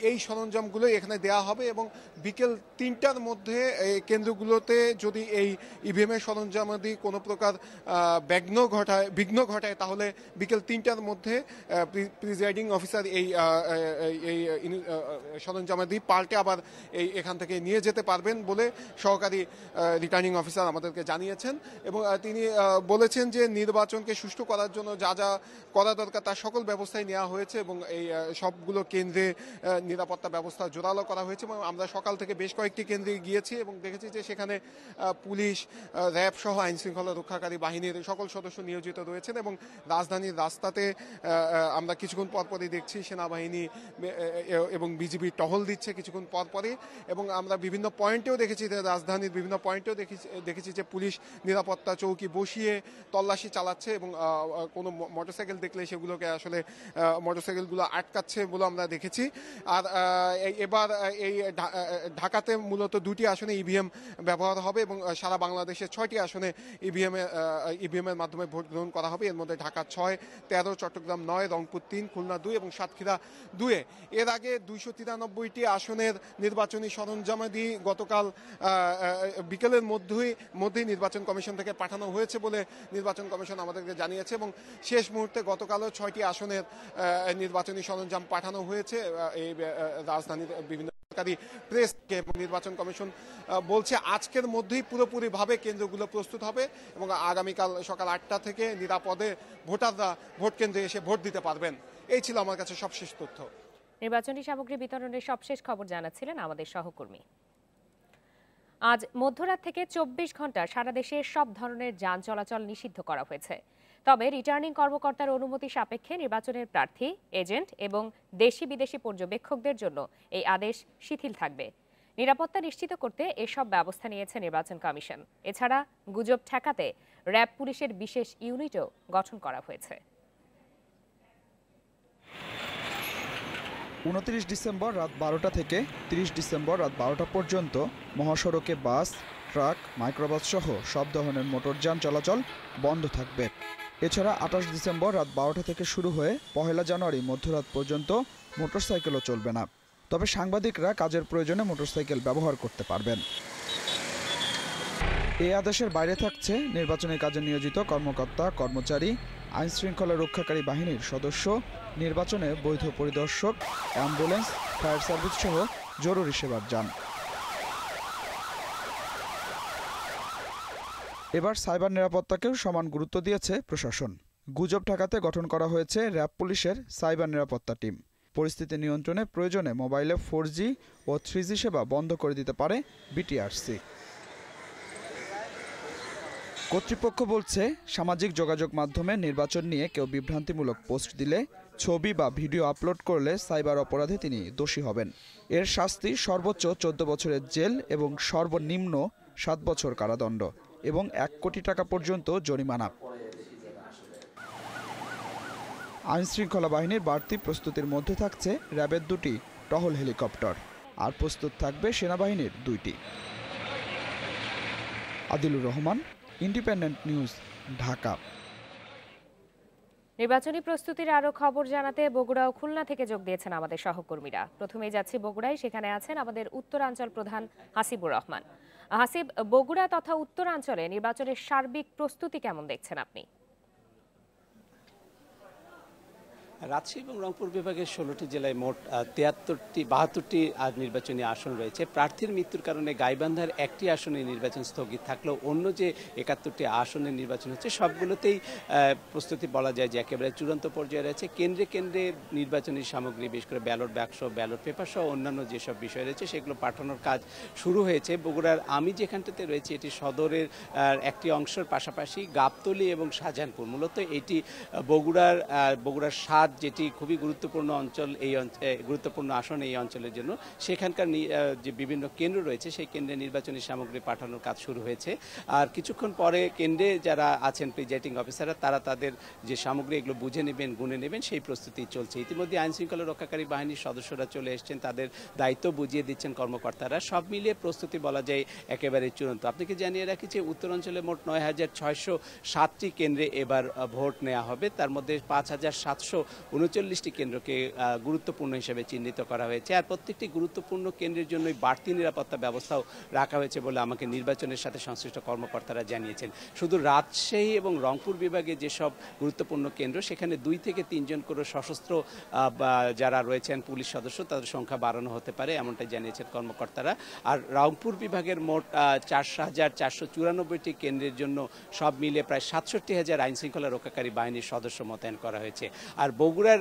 Speaker 9: এই সরঞ্জামগুলো এখানে দেওয়া হবে এবং বিকেল 3টার মধ্যে এই কেন্দ্রগুলোতে যদি এই ইভিএমের সরঞ্জামাদি কোনো প্রকার বিঘ্ন ঘটায় তাহলে বিকেল 3টার মধ্যে প্রিজাইডিং অফিসার এই সরঞ্জামাদি পাল্টে আবার এখান থেকে নিয়ে যেতে পারবেন বলে সহকারী রিটার্নিং অফিসার আমাদেরকে জানিয়েছেন। এবং তিনি বলেছেন যে নির্বাচনকে সুষ্ঠু করার জন্য যা যা করা দরকার তার সকল ব্যবস্থাই নেওয়া হয়েছে এবং এই সবগুলো কেন্দ্রে নিরাপত্তা ব্যবস্থা জোরালো করা হয়েছে। এবং আমরা সকাল থেকে বেশ কয়েকটি কেন্দ্রে গিয়েছি এবং দেখেছি যে সেখানে পুলিশ, র্যাব সহ আইন শৃঙ্খলা রক্ষাকারী বাহিনীর সকল সদস্য নিয়োজিত রয়েছেন এবং রাজধানীর রাস্তাতে আমরা কিছুক্ষণ পরপরই দেখছি সেনাবাহিনী এবং বিজিবি টহল দিচ্ছে কিছুক্ষণ পরপরই। এবং আমরা বিভিন্ন পয়েন্টেও দেখেছি যে রাজধানীর বিভিন্ন পয়েন্টেও দেখেছি যে পুলিশ নিরাপত্তা চৌকি বসিয়ে তল্লাশি চালাচ্ছে এবং কোনো মোটরসাইকেল দেখলে সেগুলোকে আসলে মোটরসাইকেলগুলো আটকাচ্ছে বলে আমরা দেখেছি। আর এবার এই ঢাকাতে মূলত 2টি আসনে ইভিএম ব্যবহার হবে এবং সারা বাংলাদেশের 6টি আসনে ইভিএম এর মাধ্যমে ভোট গ্রহণ করা হবে। এর মধ্যে ঢাকা 6, 13, চট্টগ্রাম 9, রংপুর 3, খুলনা 2 এবং সাতক্ষীরা 2। এর আগে 293টি আসনের নির্বাচনী সরঞ্জামাদি গতকাল বিকেলের মধ্যেই নির্বাচন কমিশন থেকে পাঠানো হয়েছে বলে নির্বাচন কমিশন আমাদেরকে জানিয়েছে এবং শেষ মুহূর্তে গতকালও 6টি আসনের নির্বাচনী সরঞ্জাম পাঠানো হয়েছে এই রাজধানীর বিভিন্ন সরকারি প্রেস এবং নির্বাচন কমিশন বলছে আজকের মধ্যেই পুরোপুরিভাবে কেন্দ্রগুলো প্রস্তুত হবে এবং আগামীকাল সকাল 8টা থেকে নিরাপদে ভোটাররা ভোট কেন্দ্রে এসে ভোট দিতে পারবেন। এই ছিল আমার কাছে সবশেষ তথ্য।
Speaker 6: নির্বাচনী সামগ্রী বিতরণের সবশেষ খবর জানাচ্ছিলেন আমাদের সহকর্মী। আজ মধ্যরাত থেকে 24 ঘন্টা সারা দেশে সব ধরনের যান চলাচল নিষিদ্ধ করা হয়েছে। তবে রিটার্নিং কর্মকর্তার অনুমতি সাপেক্ষে নির্বাচনের প্রার্থী, এজেন্ট এবং দেশি বিদেশি পর্যবেক্ষকদের জন্য এই আদেশ শিথিল থাকবে। নিরাপত্তা নিশ্চিত করতে এসব ব্যবস্থা নিয়েছে নির্বাচন কমিশন। এছাড়া গুজব ঠেকাতে র্যাব পুলিশের বিশেষ ইউনিটও গঠন করা হয়েছে।
Speaker 10: 29 ডিসেম্বর রাত 12টা থেকে 30 ডিসেম্বর রাত 12টা পর্যন্ত মহাসড়কে বাস, ট্রাক, মাইক্রোবাস সহ সব ধরনের মোটরযান চলাচল বন্ধ থাকবে। এছাড়া 28 ডিসেম্বর রাত 12টা থেকে শুরু হয়ে 1 জানুয়ারি মধ্যরাত পর্যন্ত মোটরসাইকেলও চলবে না। তবে সাংবাদিকরা কাজের প্রয়োজনে মোটরসাইকেল ব্যবহার করতে পারবেন। এই আদেশের বাইরে থাকছে নির্বাচনী কাজে নিয়োজিত কর্মকর্তা, কর্মচারী, আইন শৃঙ্খলা রক্ষাকারী বাহিনীর সদস্য, নির্বাচনে বৈধ পরিদর্শক, অ্যাম্বুলেন্স, ফায়ার সার্ভিস সহ জরুরি সেবার যান। এবার সাইবার নিরাপত্তাকেও সমান গুরুত্ব দিয়েছে প্রশাসন। গুজব ঠেকাতে গঠন করা হয়েছে র্যাব পুলিশের সাইবার নিরাপত্তা টিম। পরিস্থিতি নিয়ন্ত্রণে প্রয়োজনে মোবাইলে 4G ও 3G সেবা বন্ধ করে দিতে পারে বিটিআরসি। কর্তৃপক্ষ বলছে, সামাজিক যোগাযোগ মাধ্যমে নির্বাচন নিয়ে কেউ বিভ্রান্তিমূলক পোস্ট দিলে, ছবি বা ভিডিও আপলোড করলে সাইবার অপরাধে তিনি দোষী হবেন। এর শাস্তি সর্বোচ্চ 14 বছরের জেল এবং সর্বনিম্ন 7 বছর কারাদণ্ড এবং 1 কোটি টাকা পর্যন্ত জরিমানা। আইনশৃঙ্খলা বাহিনীর বাড়তি প্রস্তুতির মধ্যে থাকছে র্যাবের 2টি টহল হেলিকপ্টার, আর প্রস্তুত থাকবে সেনাবাহিনীর 2টি। Adilur Rahman, independent news, Dhaka.
Speaker 6: নির্বাচনী প্রস্তুতির আরো খবর জানাতে বগুড়া ও খুলনা থেকে যোগ দিয়েছেন আমাদের সহকর্মীরা। প্রথমেই যাচ্ছি বগুড়ায়, সেখানে আছেন আমাদের উত্তরাঞ্চল প্রধান হাসিবুর রহমান। হাসিব, বগুড়া তথা উত্তরাঞ্চলে নির্বাচনের সার্বিক প্রস্তুতি কেমন দেখছেন আপনি?
Speaker 11: রাজশাহী এবং রংপুর বিভাগের 16টি জেলায় মোট 72টি নির্বাচনী আসন রয়েছে। প্রার্থীর মৃত্যুর কারণে গাইবান্ধার একটি আসনে নির্বাচন স্থগিত থাকলেও অন্য যে 71টি আসনের নির্বাচন হচ্ছে সবগুলোতেই প্রস্তুতি বলা যায় যে একেবারে চূড়ান্ত পর্যায়ে রয়েছে। কেন্দ্রে কেন্দ্রে নির্বাচনী সামগ্রী, বিশেষ করে ব্যালট বাক্স, ব্যালট পেপার সহ অন্যান্য যেসব বিষয় রয়েছে সেগুলো পাঠানোর কাজ শুরু হয়েছে। বগুড়ার আমি যেখানটাতে রয়েছে এটি সদরের একটি অংশের পাশাপাশি গাবতলী এবং শাহজাহানপুর, মূলত এটি বগুড়ার যেটি খুবই গুরুত্বপূর্ণ অঞ্চল, এই গুরুত্বপূর্ণ আসন এই অঞ্চলের জন্য। সেখানকার যে বিভিন্ন কেন্দ্র রয়েছে সেই কেন্দ্রে নির্বাচনী সামগ্রী পাঠানোর কাজ শুরু হয়েছে। আর কিছুক্ষণ পরে কেন্দ্রে যারা আছেন প্রিজাইডিং অফিসাররা, তারা তাদের যে সামগ্রী এগুলো বুঝে নেবেন, গুনে নেবেন, সেই প্রস্তুতি চলছে। ইতিমধ্যে আইনশৃঙ্খলা রক্ষাকারী বাহিনীর সদস্যরা চলে এসেছেন, তাদের দায়িত্ব বুঝিয়ে দিচ্ছেন কর্মকর্তারা। সব মিলিয়ে প্রস্তুতি বলা যায় একেবারে চূড়ান্ত। আপনাকে জানিয়ে রাখি যে উত্তরাঞ্চলে মোট 9,607টি কেন্দ্রে এবার ভোট নেওয়া হবে। তার মধ্যে 5,739টি কেন্দ্রকে গুরুত্বপূর্ণ হিসেবে চিহ্নিত করা হয়েছে। আর প্রত্যেকটি গুরুত্বপূর্ণ কেন্দ্রের জন্যই বাড়তি নিরাপত্তা ব্যবস্থাও রাখা হয়েছে বলে আমাকে নির্বাচনের সাথে সংশ্লিষ্ট কর্মকর্তারা জানিয়েছেন। শুধু রাজশাহী এবং রংপুর বিভাগে যেসব গুরুত্বপূর্ণ কেন্দ্র, সেখানে 2 থেকে 3 জন করে সশস্ত্র যারা রয়েছেন পুলিশ সদস্য, তাদের সংখ্যা বাড়ানো হতে পারে, এমনটাই জানিয়েছেন কর্মকর্তারা। আর রংপুর বিভাগের মোট 4,494টি কেন্দ্রের জন্য সব মিলে প্রায় 67,000 আইনশৃঙ্খলা রক্ষাকারী বাহিনীর সদস্য মোতায়েন করা হয়েছে। আর বগুড়ার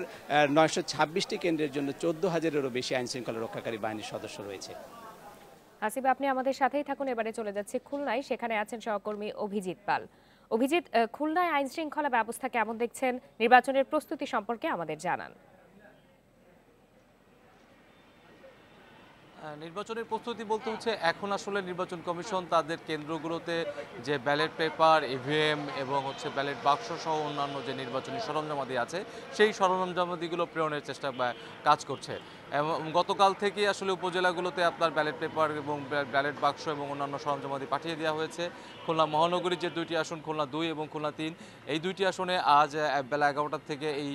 Speaker 11: 926টি কেন্দ্রের জন্য 14,000-এরও বেশি আইনশৃঙ্খলা রক্ষাকারী বাহিনীর সদস্য রয়েছে।
Speaker 6: হাসিব, আপনি আমাদের সাথেই থাকুন। এবারে চলে যাচ্ছে খুলনায়, সেখানে আছেন সহকর্মী অভিজিৎ পাল। অভিজিৎ, খুলনায় আইনশৃঙ্খলা ব্যবস্থা কেমন দেখছেন? নির্বাচনের প্রস্তুতি সম্পর্কে আমাদের জানান।
Speaker 3: নির্বাচনের প্রস্তুতি বলতে হচ্ছে এখন আসলে নির্বাচন কমিশন তাদের কেন্দ্রগুলোতে যে ব্যালট পেপার, ইভিএম এবং ব্যালট বাক্স সহ অন্যান্য যে নির্বাচনী সরঞ্জামাদি আছে সেই সরঞ্জামাদিগুলো প্রেরণের চেষ্টা কাজ করছে। এবং গতকাল থেকে আসলে উপজেলাগুলোতে আপনার ব্যালট পেপার এবং ব্যালট বাক্স এবং অন্যান্য সরঞ্জামাদি পাঠিয়ে দেওয়া হয়েছে। খুলনা মহানগরীর যে 2টি আসন, খুলনা 2 এবং খুলনা 3, এই 2টি আসনে আজ বেলা 11টার থেকে এই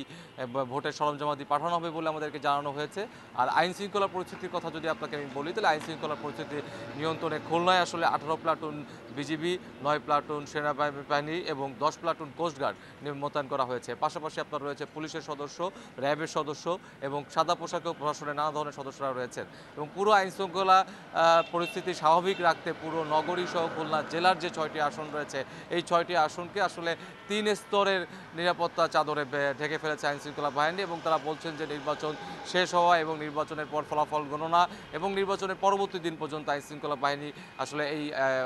Speaker 3: ভোটের সরঞ্জামাদি পাঠানো হবে বলে আমাদেরকে জানানো হয়েছে। আর আইন শৃঙ্খলা পরিস্থিতির কথা যদি আপনাকে আমি বলি, তাহলে আইন শৃঙ্খলা পরিস্থিতি নিয়ন্ত্রণে খুলনায় আসলে 18 প্লাটুন বিজিবি, 9 প্লাটুন সেনাবাহিনী এবং 10 প্লাটুন কোস্টগার্ড মোতায়েন করা হয়েছে। পাশাপাশি আপনার রয়েছে পুলিশের সদস্য, র্যাবের সদস্য এবং সাদা পোশাকে প্রশাসনের নানা ধরনের সদস্যরা রয়েছেন। এবং পুরো আইন শৃঙ্খলা পরিস্থিতি স্বাভাবিক রাখতে পুরো নগরী সহ খুলনা জেলার যে 6টি আসন রয়েছে, এই 6টি আসনকে আসলে 3 স্তরের নিরাপত্তা চাদরে ঢেকে ফেলেছে আইন শৃঙ্খলা বাহিনী। এবং তারা বলছেন যে নির্বাচন শেষ হওয়া এবং নির্বাচনের পর ফলাফল গণনা এবং নির্বাচনের পরবর্তী দিন পর্যন্ত আইন শৃঙ্খলা বাহিনী আসলে এই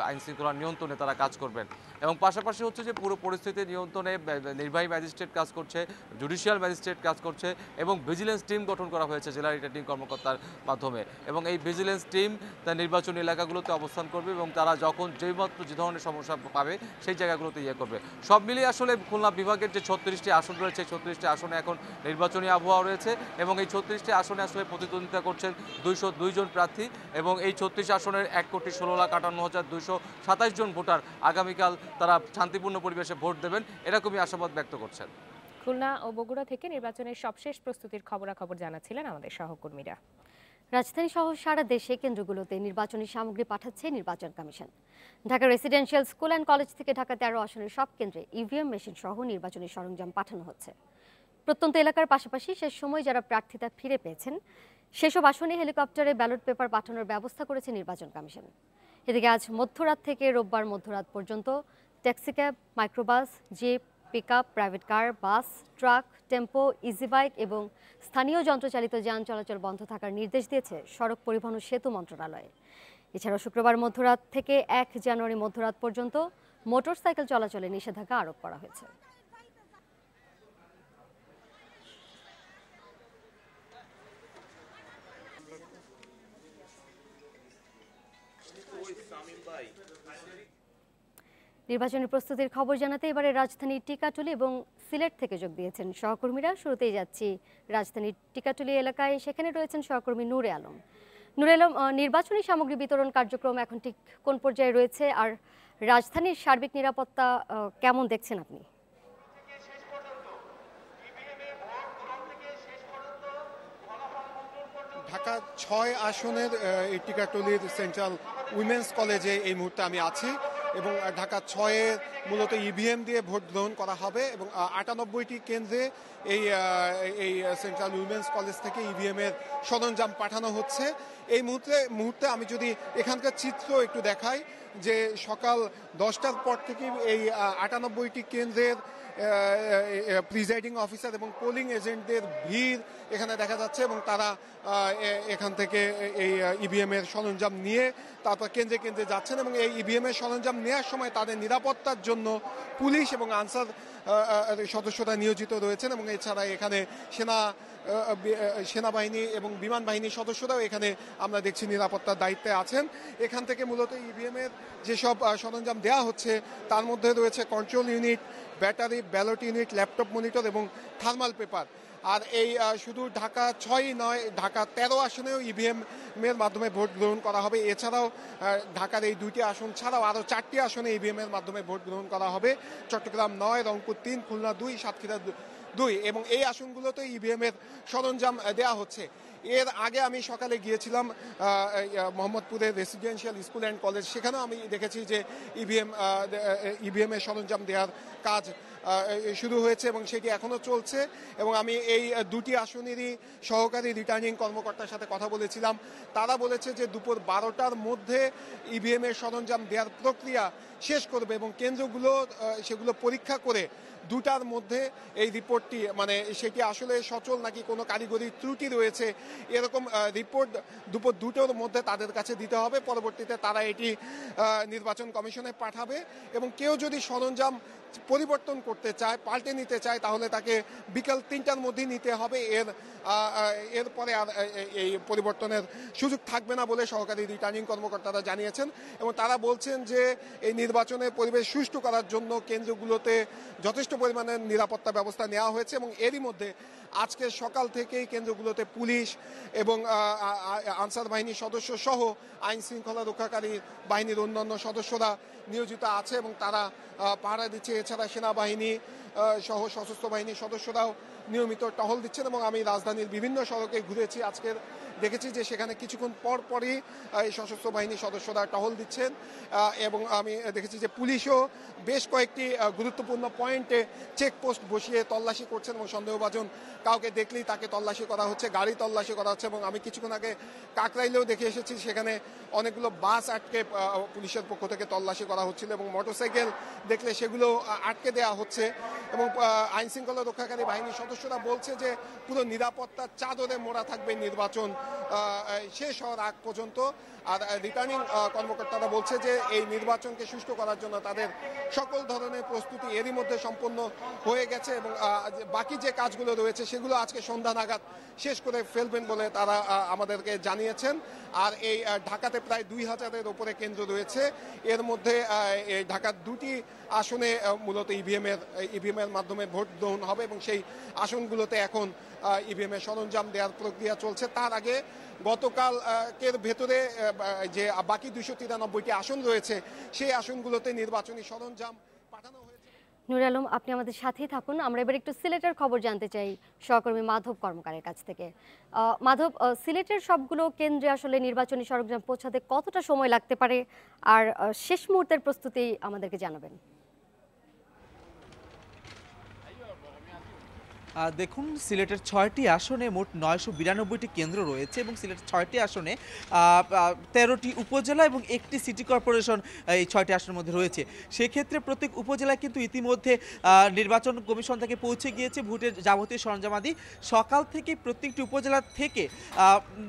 Speaker 3: আইন শৃঙ্খলা নিয়ন্ত্রণে তারা কাজ করবেন। এবং পাশাপাশি হচ্ছে যে পুরো পরিস্থিতি নিয়ন্ত্রণে নির্বাহী ম্যাজিস্ট্রেট কাজ করছে, জুডিশিয়াল ম্যাজিস্ট্রেট কাজ করছে এবং ভিজিলেন্স টিম গঠন করা হয়েছে জেলা রিটার্নিং কর্মকর্তার মাধ্যমে। এবং এই ভিজিলেন্স টিম তার নির্বাচনী এলাকাগুলোতে অবস্থান করবে এবং তারা যখন যেইমাত্র যে ধরনের সমস্যা পাবে সেই জায়গাগুলোতে করবে। সব মিলিয়ে আসলে খুলনা বিভাগের যে 36টি আসন রয়েছে, 36টি আসনে এখন নির্বাচনী আবহাওয়া রয়েছে এবং এই 36টি আসনে আসলে প্রতিদ্বন্দ্বিতা করছেন 202 জন প্রার্থী এবং এই 36 আসনের 1,58,227 জন ভোটার আগামীকাল তারা শান্তিপূর্ণ পরিবেশে ভোট দেবেন, এরকমই আশাবাদ ব্যক্ত করছেন।
Speaker 6: খুলনা ও বগুড়া থেকে নির্বাচনের সবশেষ প্রস্তুতির খবরাখবর জানাচ্ছিলেন আমাদের সহকর্মীরা।
Speaker 1: রাজধানী সহ সারা দেশে কেন্দ্রগুলোতে নির্বাচনী সামগ্রী পাঠাচ্ছে নির্বাচন commission. Dhaka residential school and college থেকে ঢাকা 13 আসনের সব কেন্দ্রে ইভিএম মেশিন সহ নির্বাচনী সরঞ্জাম পাঠানো হচ্ছে। প্রত্যন্ত এলাকার পাশাপাশি শেষ সময় যারা প্রার্থিতা ফিরে পেয়েছেন সেসব আসনে হেলিকপ্টারে ব্যালট পেপার পাঠানোর ব্যবস্থা করেছে নির্বাচন কমিশন। এদিকে আজ মধ্যরাত থেকে রোববার মধ্যরাত পর্যন্ত taxicab, microbus, jeep, pickup, private car, bus, truck, tempo, easy bike এবং স্থানীয় যন্ত্রচালিত যান চলাচল বন্ধ থাকার নির্দেশ দিয়েছে সড়ক পরিবহন ও সেতু মন্ত্রণালয়। এছাড়াও শুক্রবার মধ্যরাত থেকে 1 জানুয়ারি মধ্যরাত পর্যন্ত মোটরসাইকেল চলাচলে নিষেধাজ্ঞা আরোপ করা হয়েছে। নির্বাচনী প্রস্তুতির খবর জানাতে এবারে রাজধানীর টিকাটুলি এবং সিলেট থেকে যোগ দিয়েছেন সহকর্মীরা। শুরুতেই যাচ্ছি রাজধানীর টিকাটুলি এলাকায়, সেখানে রয়েছেন সহকর্মী নূরে আলম। নূরে আলম, নির্বাচনী সামগ্রী বিতরণ কার্যক্রম এখন ঠিক কোন পর্যায়ে রয়েছে, আর রাজধানীর সার্বিক নিরাপত্তা কেমন দেখছেন আপনি?
Speaker 9: ঢাকা ৬ আসনের এই টিকাটুলির সেন্ট্রাল উইমেন্স কলেজে এই মুহূর্তে আমি আছি এবং ঢাকা ৬-এ মূলত ইভিএম দিয়ে ভোট গ্রহণ করা হবে এবং ৯৮টি কেন্দ্রে এই সেন্ট্রাল উইমেন্স কলেজ থেকে ইভিএম এর সরঞ্জাম পাঠানো হচ্ছে। এই মুহূর্তে আমি যদি এখানকার চিত্র একটু দেখাই, যে সকাল 10টার পর থেকে এই ৯৮টি কেন্দ্রের প্রিজাইডিং অফিসার এবং পোলিং এজেন্টদের ভিড় এখানে দেখা যাচ্ছে এবং তারা এখান থেকে এই ইভিএম এর সরঞ্জাম নিয়ে তারপর কেন্দ্রে কেন্দ্রে যাচ্ছেন এবং এই ইভিএম এর সরঞ্জাম নেওয়ার সময় তাদের নিরাপত্তার জন্য পুলিশ এবং আনসার সদস্যরা নিয়োজিত রয়েছেন এবং এছাড়া এখানে সেনাবাহিনী এবং বিমান বাহিনীর সদস্যরাও এখানে আমরা দেখছি নিরাপত্তার দায়িত্বে আছেন। এখান থেকে মূলত ইভিএম এর যেসব সরঞ্জাম দেওয়া হচ্ছে তার মধ্যে রয়েছে control unit, battery, ballot unit, laptop monitor এবং থার্মাল পেপার। আর এই শুধু ঢাকা ৬ নয়, ঢাকা ১৩ আসনেও ইভিএম এর মাধ্যমে ভোট গ্রহণ করা হবে। এছাড়াও ঢাকার এই ২টি আসন ছাড়াও আরও ৪টি আসনে ইভিএম এর মাধ্যমে ভোট গ্রহণ করা হবে। চট্টগ্রাম ৯, রংপুর ৩, খুলনা ২, সাতক্ষীরা ২ এবং এই আসনগুলোতে ইভিএম এর সরঞ্জাম দেওয়া হচ্ছে। এর আগে আমি সকালে গিয়েছিলাম মোহাম্মদপুরের রেসিডেন্সিয়াল স্কুল অ্যান্ড কলেজ, সেখানেও আমি দেখেছি যে ইভিএম এর সরঞ্জাম দেওয়ার কাজ শুরু হয়েছে এবং সেটি এখনো চলছে এবং আমি এই ২টি আসনেরই সহকারী রিটার্নিং কর্মকর্তার সাথে কথা বলেছিলাম। তারা বলেছে যে দুপুর ১২টার মধ্যে ইভিএম এর সরঞ্জাম দেওয়ার প্রক্রিয়া শেষ করবে এবং কেন্দ্রগুলো সেগুলো পরীক্ষা করে ২টার মধ্যে এই রিপোর্টটি, মানে সেটি আসলে সচল নাকি কোনো কারিগরি ত্রুটি রয়েছে, এরকম রিপোর্ট দুপুর ২টোর মধ্যে তাদের কাছে দিতে হবে। পরবর্তীতে তারা এটি নির্বাচন কমিশনে পাঠাবে এবং কেউ যদি সরঞ্জাম পরিবর্তন করতে চায়, পাল্টে নিতে চায়, তাহলে তাকে বিকাল ৩টার মধ্যেই নিতে হবে। এরপরে আর এই পরিবর্তনের সুযোগ থাকবে না বলে সহকারী রিটার্নিং কর্মকর্তারা জানিয়েছেন এবং তারা বলছেন যে এই নির্বাচনের পরিবেশ সুষ্ঠু করার জন্য কেন্দ্রগুলোতে যথেষ্ট পরিমাণে নিরাপত্তা ব্যবস্থা নেওয়া হয়েছে এবং এরই মধ্যে আজকে সকাল থেকেই কেন্দ্রগুলোতে পুলিশ এবং আনসার বাহিনীর সদস্য সহ আইন শৃঙ্খলা রক্ষাকারী বাহিনীর অন্যান্য সদস্যরা নিয়োজিত আছে এবং তারা পাহারা দিচ্ছে। এছাড়া সেনাবাহিনী সহ সশস্ত্র বাহিনীর সদস্যরাও নিয়মিত টহল দিচ্ছেন এবং আমি রাজধানীর বিভিন্ন সড়কে ঘুরেছি, আজকের দেখেছি যে সেখানে কিছুক্ষণ পরই এই সশস্ত্র বাহিনীর সদস্যরা টহল দিচ্ছেন এবং আমি দেখেছি যে পুলিশও বেশ কয়েকটি গুরুত্বপূর্ণ পয়েন্টে চেকপোস্ট বসিয়ে তল্লাশি করছেন এবং সন্দেহভাজন কাউকে দেখলেই তাকে তল্লাশি করা হচ্ছে, গাড়ি তল্লাশি করা হচ্ছে এবং আমি কিছুক্ষণ আগে কাকরাইলেও দেখে এসেছি, সেখানে অনেকগুলো বাস আটকে পুলিশের পক্ষ থেকে তল্লাশি করা হচ্ছিল এবং মোটরসাইকেল দেখলে সেগুলো আটকে দেওয়া হচ্ছে এবং আইন শৃঙ্খলা রক্ষাকারী বাহিনীর সদস্যরা বলছে যে পুরো নিরাপত্তার চাদরে মোড়া থাকবে নির্বাচন শেষ হওয়ার আগ পর্যন্ত। আর রিটার্নিং কর্মকর্তারা বলছে যে এই নির্বাচনকে সুষ্ঠু করার জন্য তাদের সকল ধরনের প্রস্তুতি এরই মধ্যে সম্পন্ন হয়ে গেছে এবং বাকি যে কাজগুলো রয়েছে সেগুলো আজকে সন্ধ্যা নাগাদ শেষ করে ফেলবেন বলে তারা আমাদেরকে জানিয়েছেন। আর এই ঢাকাতে প্রায় ২,০০০-এর ওপরে কেন্দ্র রয়েছে, এর মধ্যে এই ঢাকার 2টি আসনে মূলত ইভিএম এর মাধ্যমে ভোট গ্রহণ হবে এবং সেই আসনগুলোতে এখন ইভিএম এর সরঞ্জাম দেওয়ার প্রক্রিয়া চলছে। তার আগে গতকালের ভেতরে যে বাকি 293টি আসন রয়েছে সেই আসনগুলোতে নির্বাচনী সরঞ্জাম পাঠানো হয়েছে।
Speaker 1: নূর আলম, আপনি আমাদের সাথেই থাকুন। আমরা এবার একটু সিলেটের খবর জানতে চাই সহকর্মী মাধব কর্মকারের কাছ থেকে। মাধব, সিলেটের সবগুলো কেন্দ্রে আসলে নির্বাচনী সরঞ্জাম পৌঁছাতে কতটা সময় লাগতে পারে, আর শেষ মুহূর্তের প্রস্তুতি আমাদেরকে জানাবেন।
Speaker 12: দেখুন, সিলেটের ৬টি আসনে মোট ৯৯২টি কেন্দ্র রয়েছে এবং সিলেটের ৬টি আসনে ১৩টি উপজেলা এবং একটি সিটি কর্পোরেশন এই ৬টি আসনের মধ্যে রয়েছে। সেক্ষেত্রে প্রত্যেক উপজেলায় কিন্তু ইতিমধ্যে নির্বাচন কমিশন থেকে পৌঁছে গিয়েছে ভোটের যাবতীয় সরঞ্জামাদি। সকাল থেকে প্রত্যেকটি উপজেলা থেকে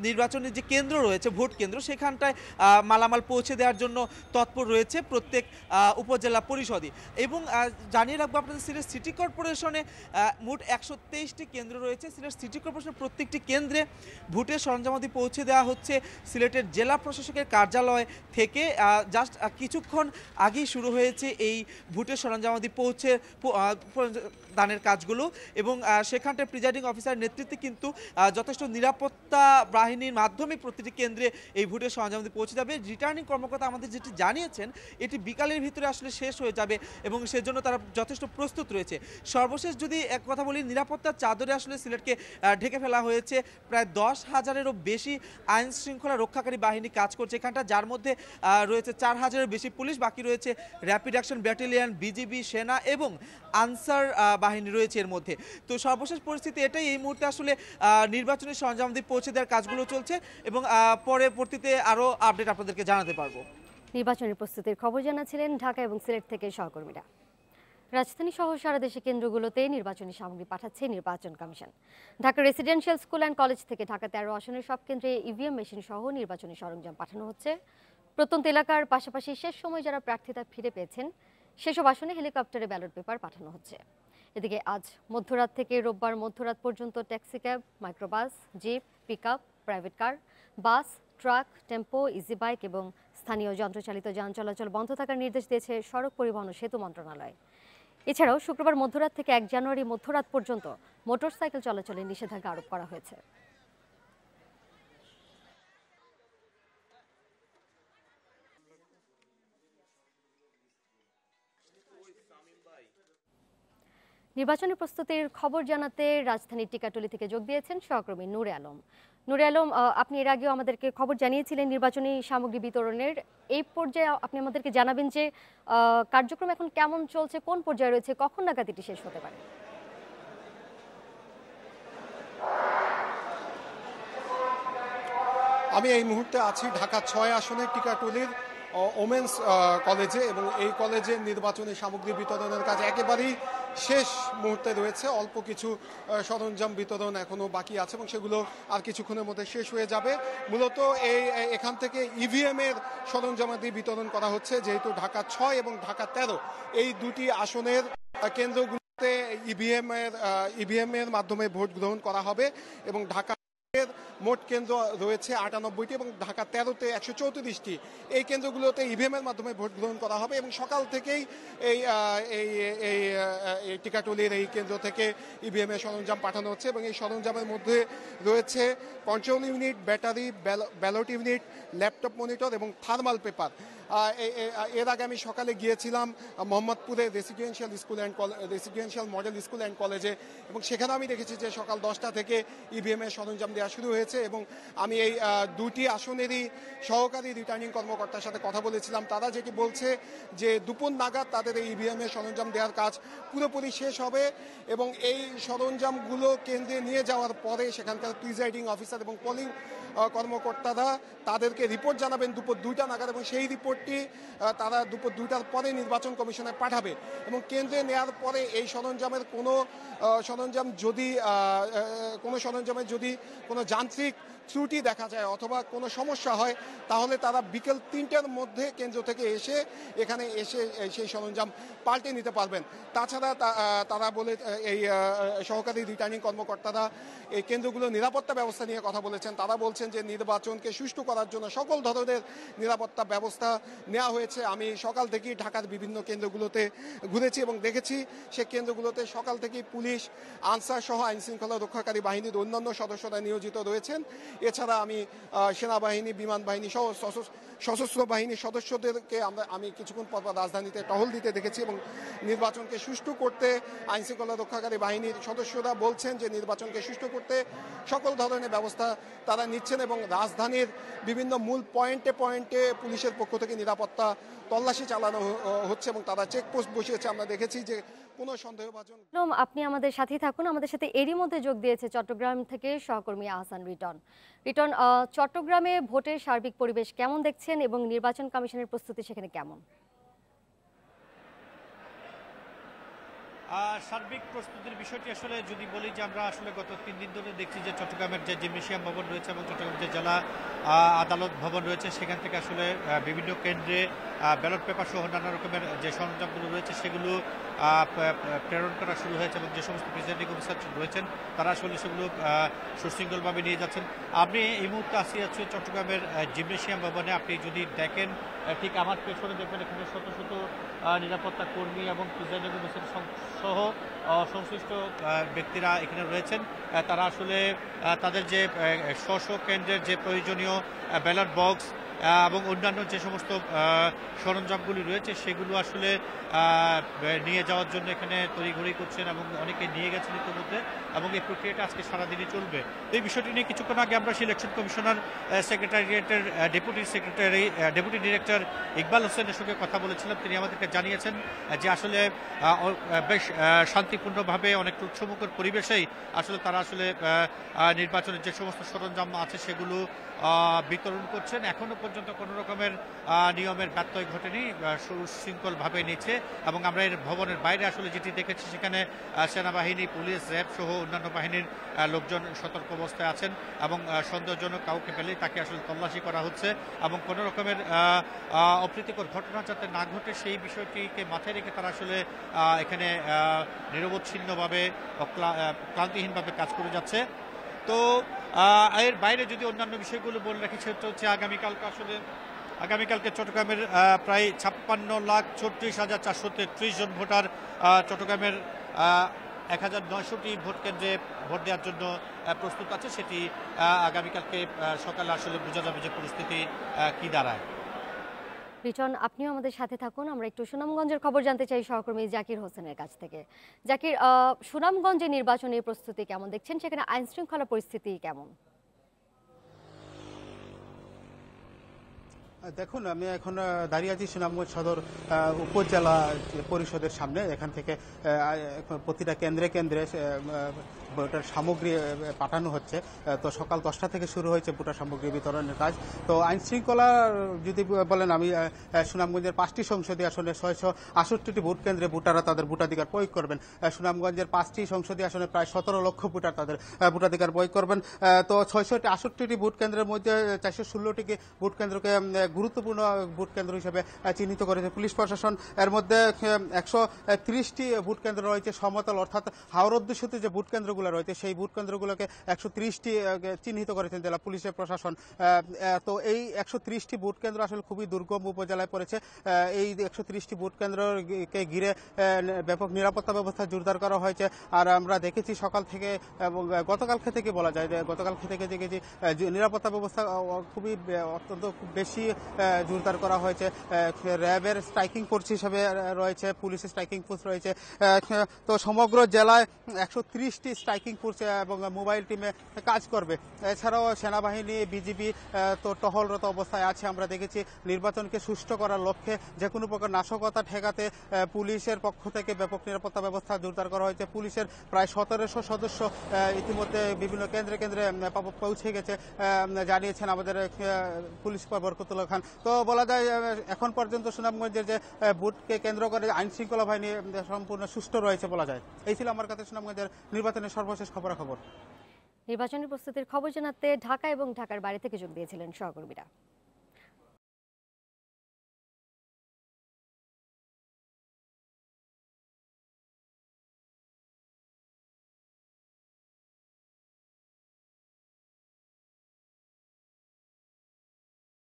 Speaker 12: নির্বাচনের যে কেন্দ্র রয়েছে, ভোট কেন্দ্র, সেখানটায় মালামাল পৌঁছে দেওয়ার জন্য তৎপর রয়েছে প্রত্যেক উপজেলা পরিষদই। এবং জানিয়ে রাখবো আপনাদের, সিলেট সিটি কর্পোরেশনে মোট ১২৩টি কেন্দ্র রয়েছে। সিলেট সিটি কর্পোরেশনের প্রত্যেকটি কেন্দ্রে ভোটের সরঞ্জামাদি পৌঁছে দেওয়া হচ্ছে সিলেটের জেলা প্রশাসকের কার্যালয় থেকে। জাস্ট কিছুক্ষণ আগেই শুরু হয়েছে এই ভোটের সরঞ্জামাদি পৌঁছে দানের কাজগুলো এবং সেখানটায় প্রিজাইডিং অফিসার নেতৃত্বে কিন্তু যথেষ্ট নিরাপত্তা বাহিনীর মাধ্যমে প্রতিটি কেন্দ্রে এই ভোটের সরঞ্জামাদি পৌঁছে যাবে। রিটার্নিং কর্মকর্তা আমাদের যেটি জানিয়েছেন, এটি বিকালের ভিতরে আসলে শেষ হয়ে যাবে এবং সেজন্য তারা যথেষ্ট প্রস্তুত রয়েছে। সর্বশেষ যদি এক কথা বলি, নিরাপত্তার চাদরে আসলে সিলেটকে ঢেকে ফেলা হয়েছে। প্রায় ১০,০০০-এরও বেশি আইন শৃঙ্খলা রক্ষাকারী বাহিনী কাজ করছে এখানটা, যার মধ্যে রয়েছে ৪,০০০-এর বেশি পুলিশ, বাকি রয়েছে র্যাপিড অ্যাকশন ব্যাটালিয়ন, বিজিবি, সেনা এবং আনসার বাহিনী রয়েছে এর মধ্যে। তো সর্বশেষ পরিস্থিতি এটাই, এই মুহূর্তে আসলে নির্বাচনী সরঞ্জামাদি পৌঁছে দেওয়ার কাজগুলো চলছে এবং পরবর্তীতে আরও আপডেট আপনাদেরকে জানাতে পারবো।
Speaker 1: নির্বাচনী প্রস্তুতির খবর জানাচ্ছিলেন ঢাকা এবং সিলেট থেকে সহকর্মীরা। রাজধানী সহ সারা দেশে কেন্দ্রগুলোতে নির্বাচনী সামগ্রী পাঠাচ্ছে নির্বাচন commission. Dhaka residential school and college থেকে ঢাকা ১৩ আসনের সব কেন্দ্রে ইভিএম মেশিন সহ নির্বাচনী সরঞ্জাম পাঠানো হচ্ছে। প্রত্যন্ত এলাকার পাশাপাশি শেষ সময় যারা প্রার্থিতা ফিরে পেয়েছেন সেসব আসনে হেলিকপ্টারে ব্যালট পেপার পাঠানো হচ্ছে। এদিকে আজ মধ্যরাত থেকে রোববার মধ্যরাত পর্যন্ত taxi cab, microbus, jeep, pickup, private car, bus, truck, tempo, easy bike এবং স্থানীয় যন্ত্রচালিত যান চলাচল বন্ধ থাকার নির্দেশ দিয়েছে সড়ক পরিবহন ও সেতু মন্ত্রণালয়। এছাড়াও শুক্রবার মধ্যরাত থেকে ১ জানুয়ারি মধ্যরাত পর্যন্ত মোটরসাইকেল চলাচলে নিষেধাজ্ঞা আরোপ করা হয়েছে। নির্বাচনী প্রস্তুতির খবর জানাতে রাজধানীর টিকাটুলি থেকে যোগ দিয়েছেন সহকর্মী নূরে আলম। নূরে আলম, আপনি এর আগেও আমাদেরকে খবর জানিয়েছিলেন নির্বাচনী সামগ্রী বিতরণের। এই পর্যায়ে আপনি আমাদেরকে জানাবেন যে কার্যক্রম এখন কেমন চলছে, কোন পর্যায়ে রয়েছে, কখন নাগাদ এটি শেষ হতে পারে?
Speaker 9: আমি এই মুহূর্তে আছি ঢাকা ৬ আসনের টিকাটুলির ওমেন্স কলেজে এবং এই কলেজের নির্বাচনী সামগ্রী বিতরণের কাজ একেবারেই শেষ মুহূর্তে রয়েছে। অল্প কিছু সরঞ্জাম বিতরণ এখনো বাকি আছে এবং সেগুলো আর কিছুক্ষণের মধ্যে শেষ হয়ে যাবে। মূলত এখান থেকে ইভিএম এর সরঞ্জামাদি বিতরণ করা হচ্ছে, যেহেতু ঢাকা ৬ এবং ঢাকা ১৩ এই দুটি আসনের কেন্দ্রগুলোতে ইভিএম এর মাধ্যমে ভোট গ্রহণ করা হবে এবং ঢাকা মোট কেন্দ্র রয়েছে ৯৮টি এবং ঢাকা ১৩তে ১৩৪টি। এই কেন্দ্রগুলোতে ইভিএম এর মাধ্যমে ভোট গ্রহণ করা হবে এবং সকাল থেকেই এই টিকাটুলির এই কেন্দ্র থেকে ইভিএম এর সরঞ্জাম পাঠানো হচ্ছে এবং এই সরঞ্জামের মধ্যে রয়েছে control unit, battery, ballot unit, laptop monitor এবং থার্মাল পেপার। এর আগে আমি সকালে গিয়েছিলাম মোহাম্মদপুরে রেসিডেন্সিয়াল মডেল স্কুল অ্যান্ড কলেজে এবং সেখানে আমি দেখেছি যে সকাল ১০টা থেকে ইভিএম এর সরঞ্জাম দেওয়া শুরু হয়েছে এবং আমি এই দুটি আসনেরই সহকারী রিটার্নিং কর্মকর্তার সাথে কথা বলেছিলাম। তারা যেটি বলছে যে দুপুর নাগাদ তাদের এই ইভিএম এর সরঞ্জাম দেওয়ার কাজ পুরোপুরি শেষ হবে এবং এই সরঞ্জামগুলো কেন্দ্রে নিয়ে যাওয়ার পরে সেখানকার প্রিজাইডিং অফিসার এবং পোলিং কর্মকর্তারা তাদেরকে রিপোর্ট জানাবেন দুপুর 2টা নাগাদ এবং সেই রিপোর্টটি তারা দুপুর 2টার পরে নির্বাচন কমিশনে পাঠাবে এবং কেন্দ্রে নেওয়ার পরে এই সরঞ্জামের কোনো সরঞ্জামের যদি কোনো যান্ত্রিক ত্রুটি দেখা যায় অথবা কোনো সমস্যা হয় তাহলে তারা বিকেল 3টার মধ্যে কেন্দ্র থেকে এখানে এসে সেই সরঞ্জাম পাল্টে নিতে পারবেন। তাছাড়া তারা বলে এই সহকারী রিটার্নিং কর্মকর্তারা এই কেন্দ্রগুলোর নিরাপত্তা ব্যবস্থা নিয়ে কথা বলেছেন। তারা বলছেন যে নির্বাচনকে সুষ্ঠু করার জন্য সকল ধরনের নিরাপত্তা ব্যবস্থা নেওয়া হয়েছে। আমি সকাল থেকেই ঢাকার বিভিন্ন কেন্দ্রগুলোতে ঘুরেছি এবং দেখেছি সে কেন্দ্রগুলোতে সকাল থেকেই পুলিশ, আনসার সহ আইন শৃঙ্খলা রক্ষাকারী বাহিনীর অন্যান্য সদস্যরা নিয়োজিত রয়েছেন। এছাড়া আমি সেনাবাহিনী, বিমান বাহিনী সহ সশস্ত্র বাহিনীর সদস্যদেরকে আমি কিছুক্ষণ পর রাজধানীতে টহল দিতে দেখেছি এবং নির্বাচনকে সুষ্ঠু করতে আইন শৃঙ্খলা রক্ষাকারী বাহিনীর সদস্যরা বলছেন যে নির্বাচনকে সুষ্ঠু করতে সকল ধরনের ব্যবস্থা তারা নিচ্ছেন এবং রাজধানীর বিভিন্ন মূল পয়েন্টে পুলিশের পক্ষ থেকে নিরাপত্তা তল্লাশি চালানো হচ্ছে এবং তারা চেকপোস্ট বসিয়েছে। আমরা দেখেছি যে কোনো সন্দেহভাজন।
Speaker 1: আপনি আমাদের সাথেই থাকুন। আমাদের সাথে এরই মধ্যে যোগ দিয়েছে চট্টগ্রাম থেকে সহকর্মী আহসান রিটন। রিটন, চট্টগ্রামে ভোটের সার্বিক পরিবেশ কেমন দেখছেন এবং নির্বাচন কমিশনের প্রস্তুতি সেখানে কেমন?
Speaker 5: সার্বিক প্রস্তুতির বিষয়টি আসলে যদি বলি যে আমরা আসলে গত 3 দিন ধরে দেখছি যে চট্টগ্রামের যে জিমনেশিয়াম ভবন রয়েছে এবং চট্টগ্রামের যে জেলা আদালত ভবন রয়েছে সেখান থেকে আসলে বিভিন্ন কেন্দ্রে ব্যালট পেপার সহ নানা রকমের যে সরঞ্জামগুলো রয়েছে সেগুলো প্রেরণ করা শুরু হয়েছে এবং যে সমস্ত প্রিসাইডিং অফিসার রয়েছেন তারা আসলে সেগুলো সুশৃঙ্খলভাবে নিয়ে যাচ্ছেন। আপনি এই মুহূর্তে আছি চট্টগ্রামের জিমনেশিয়াম ভবনে। আপনি যদি দেখেন ঠিক আমার পেছনে দেখবেন এখানে শত শত নিরাপত্তা কর্মী এবং প্রিসাইডিং অফিসার সহ সংশ্লিষ্ট ব্যক্তিরা এখানে রয়েছেন। তারা আসলে তাদের যে স্ব কেন্দ্রের যে প্রয়োজনীয় ব্যালট বক্স এবং অন্যান্য যে সমস্ত সরঞ্জামগুলি রয়েছে সেগুলো আসলে নিয়ে যাওয়ার জন্য এখানে তড়িঘড়ি করছেন এবং অনেকে নিয়ে গেছেন ইতিমধ্যে এবং এই প্রক্রিয়াটা আজকে সারাদিনই চলবে। এই বিষয়টি নিয়ে কিছুক্ষণ আগে আমরা সিলেকশন কমিশনার সেক্রেটারিয়েটের ডেপুটি ডিরেক্টর ইকবাল হোসেনের সঙ্গে কথা বলেছিলাম। তিনি আমাদেরকে জানিয়েছেন যে আসলে বেশ শান্তিপূর্ণভাবে অনেক উৎসমুখর পরিবেশেই আসলে তারা আসলে নির্বাচনের যে সমস্ত সরঞ্জাম আছে সেগুলো বিতরণ করছেন। এখনো পর্যন্ত কোনো রকমের নিয়মের ব্যত্যয় ঘটেনি, সুশৃঙ্খলভাবে নিচ্ছে এবং আমরা এর ভবনের বাইরে আসলে যেটি দেখেছি সেখানে সেনাবাহিনী, পুলিশ, র্যাব সহ অন্যান্য বাহিনীর লোকজন সতর্ক অবস্থায় আছেন এবং সন্দেহজনক কাউকে পেলেই তাকে আসলে তল্লাশি করা হচ্ছে এবং কোনো রকমের অপ্রীতিকর ঘটনা যাতে না ঘটে সেই বিষয়টিকে মাথায় রেখে তারা আসলে এখানে নিরবচ্ছিন্নভাবে ক্লান্তিহীনভাবে কাজ করে যাচ্ছে। তো এর বাইরে যদি অন্যান্য বিষয়গুলো বলে রাখি সেটা হচ্ছে আগামীকালকে চট্টগ্রামের প্রায় 56,36,433 জন ভোটার চট্টগ্রামের 1009টি ভোট কেন্দ্রে ভোট দেওয়ার জন্য প্রস্তুত আছে। সেটি আগামীকালকে সকালে আসলে বোঝা যাবে যে পরিস্থিতি কি দাঁড়ায়।
Speaker 1: রিটন, আপনিও আমাদের সাথে থাকুন। আমরা একটু সুনামগঞ্জের খবর জানতে চাই সহকর্মী জাকির হোসেনের কাছ থেকে। জাকির, সুনামগঞ্জে নির্বাচনী প্রস্তুতি কেমন দেখছেন? সেখানে আইন শৃঙ্খলা পরিস্থিতি কেমন?
Speaker 13: দেখুন, আমি এখন দাঁড়িয়ে আছি সুনামগঞ্জ সদর উপজেলা পরিষদের সামনে। এখান থেকে প্রতিটা কেন্দ্রে কেন্দ্রে ভোটার সামগ্রী পাঠানো হচ্ছে। তো সকাল 10টা থেকে শুরু হয়েছে ভোটার সামগ্রী বিতরণের কাজ। তো আইন শৃঙ্খলা যদি বলেন, আমি সুনামগঞ্জের 5টি সংসদীয় আসনে 668টি ভোট কেন্দ্রে ভোটাররা তাদের ভোটাধিকার প্রয়োগ করবেন। সুনামগঞ্জের 5টি সংসদীয় আসনে প্রায় 17 লক্ষ ভোটার তাদের ভোটাধিকার প্রয়োগ করবেন। তো 668টি ভোট কেন্দ্রের মধ্যে 416টি ভোট কেন্দ্রকে গুরুত্বপূর্ণ ভোট কেন্দ্র হিসেবে চিহ্নিত করেছে পুলিশ প্রশাসন। এর মধ্যে 130টি ভোট কেন্দ্র রয়েছে সমতল, অর্থাৎ হাওর অধ্যুষিত যে ভোট কেন্দ্রগুলো রয়েছে সেই ভোট কেন্দ্রগুলোকে 130টি চিহ্নিত করেছেন জেলা পুলিশের প্রশাসন। তো এই 130টি ভোট কেন্দ্র আসলে খুবই দুর্গম উপজেলায় পড়েছে। এই 130টি ভোট কেন্দ্রকে ঘিরে ব্যাপক নিরাপত্তা ব্যবস্থা জোরদার করা হয়েছে। আর আমরা দেখেছি সকাল থেকে এবং গতকালকে থেকে বলা যায় যে গতকালকে থেকে দেখেছি নিরাপত্তা ব্যবস্থা খুবই অত্যন্ত খুব বেশি জোরদার করা হয়েছে। র্যাবের স্ট্রাইকিং ফোর্স হিসেবে রয়েছে, পুলিশের স্ট্রাইকিং ফোর্স রয়েছে। তো সমগ্র জেলায় 130টি স্ট্রাইকিং ফোর্স এবং মোবাইল টিমে কাজ করবে। এছাড়াও সেনাবাহিনী, বিজিবি তো টহলরত অবস্থায় আছে। আমরা দেখেছি নির্বাচনকে সুষ্ঠু করার লক্ষ্যে যে কোনো প্রকার নাশকতা ঠেকাতে পুলিশের পক্ষ থেকে ব্যাপক নিরাপত্তা ব্যবস্থা জোরদার করা হয়েছে। পুলিশের প্রায় 1700 সদস্য ইতিমধ্যে বিভিন্ন কেন্দ্রে কেন্দ্রে পৌঁছে গেছে, জানিয়েছেন আমাদের পুলিশ বরকতুল্লাহ খান। তো বলা যায় এখন পর্যন্ত সুনামগঞ্জের যে ভোটকে কেন্দ্র করে আইন শৃঙ্খলা বাহিনী সম্পূর্ণ সুষ্ঠু রয়েছে বলা যায়। এই ছিল আমার কাছে সুনামগঞ্জের নির্বাচনের সর্বশেষ খবরাখবর।
Speaker 1: নির্বাচনী প্রস্তুতির খবর জানাতে ঢাকা এবং ঢাকার বাইরে থেকে যোগ দিয়েছিলেন সহকর্মীরা।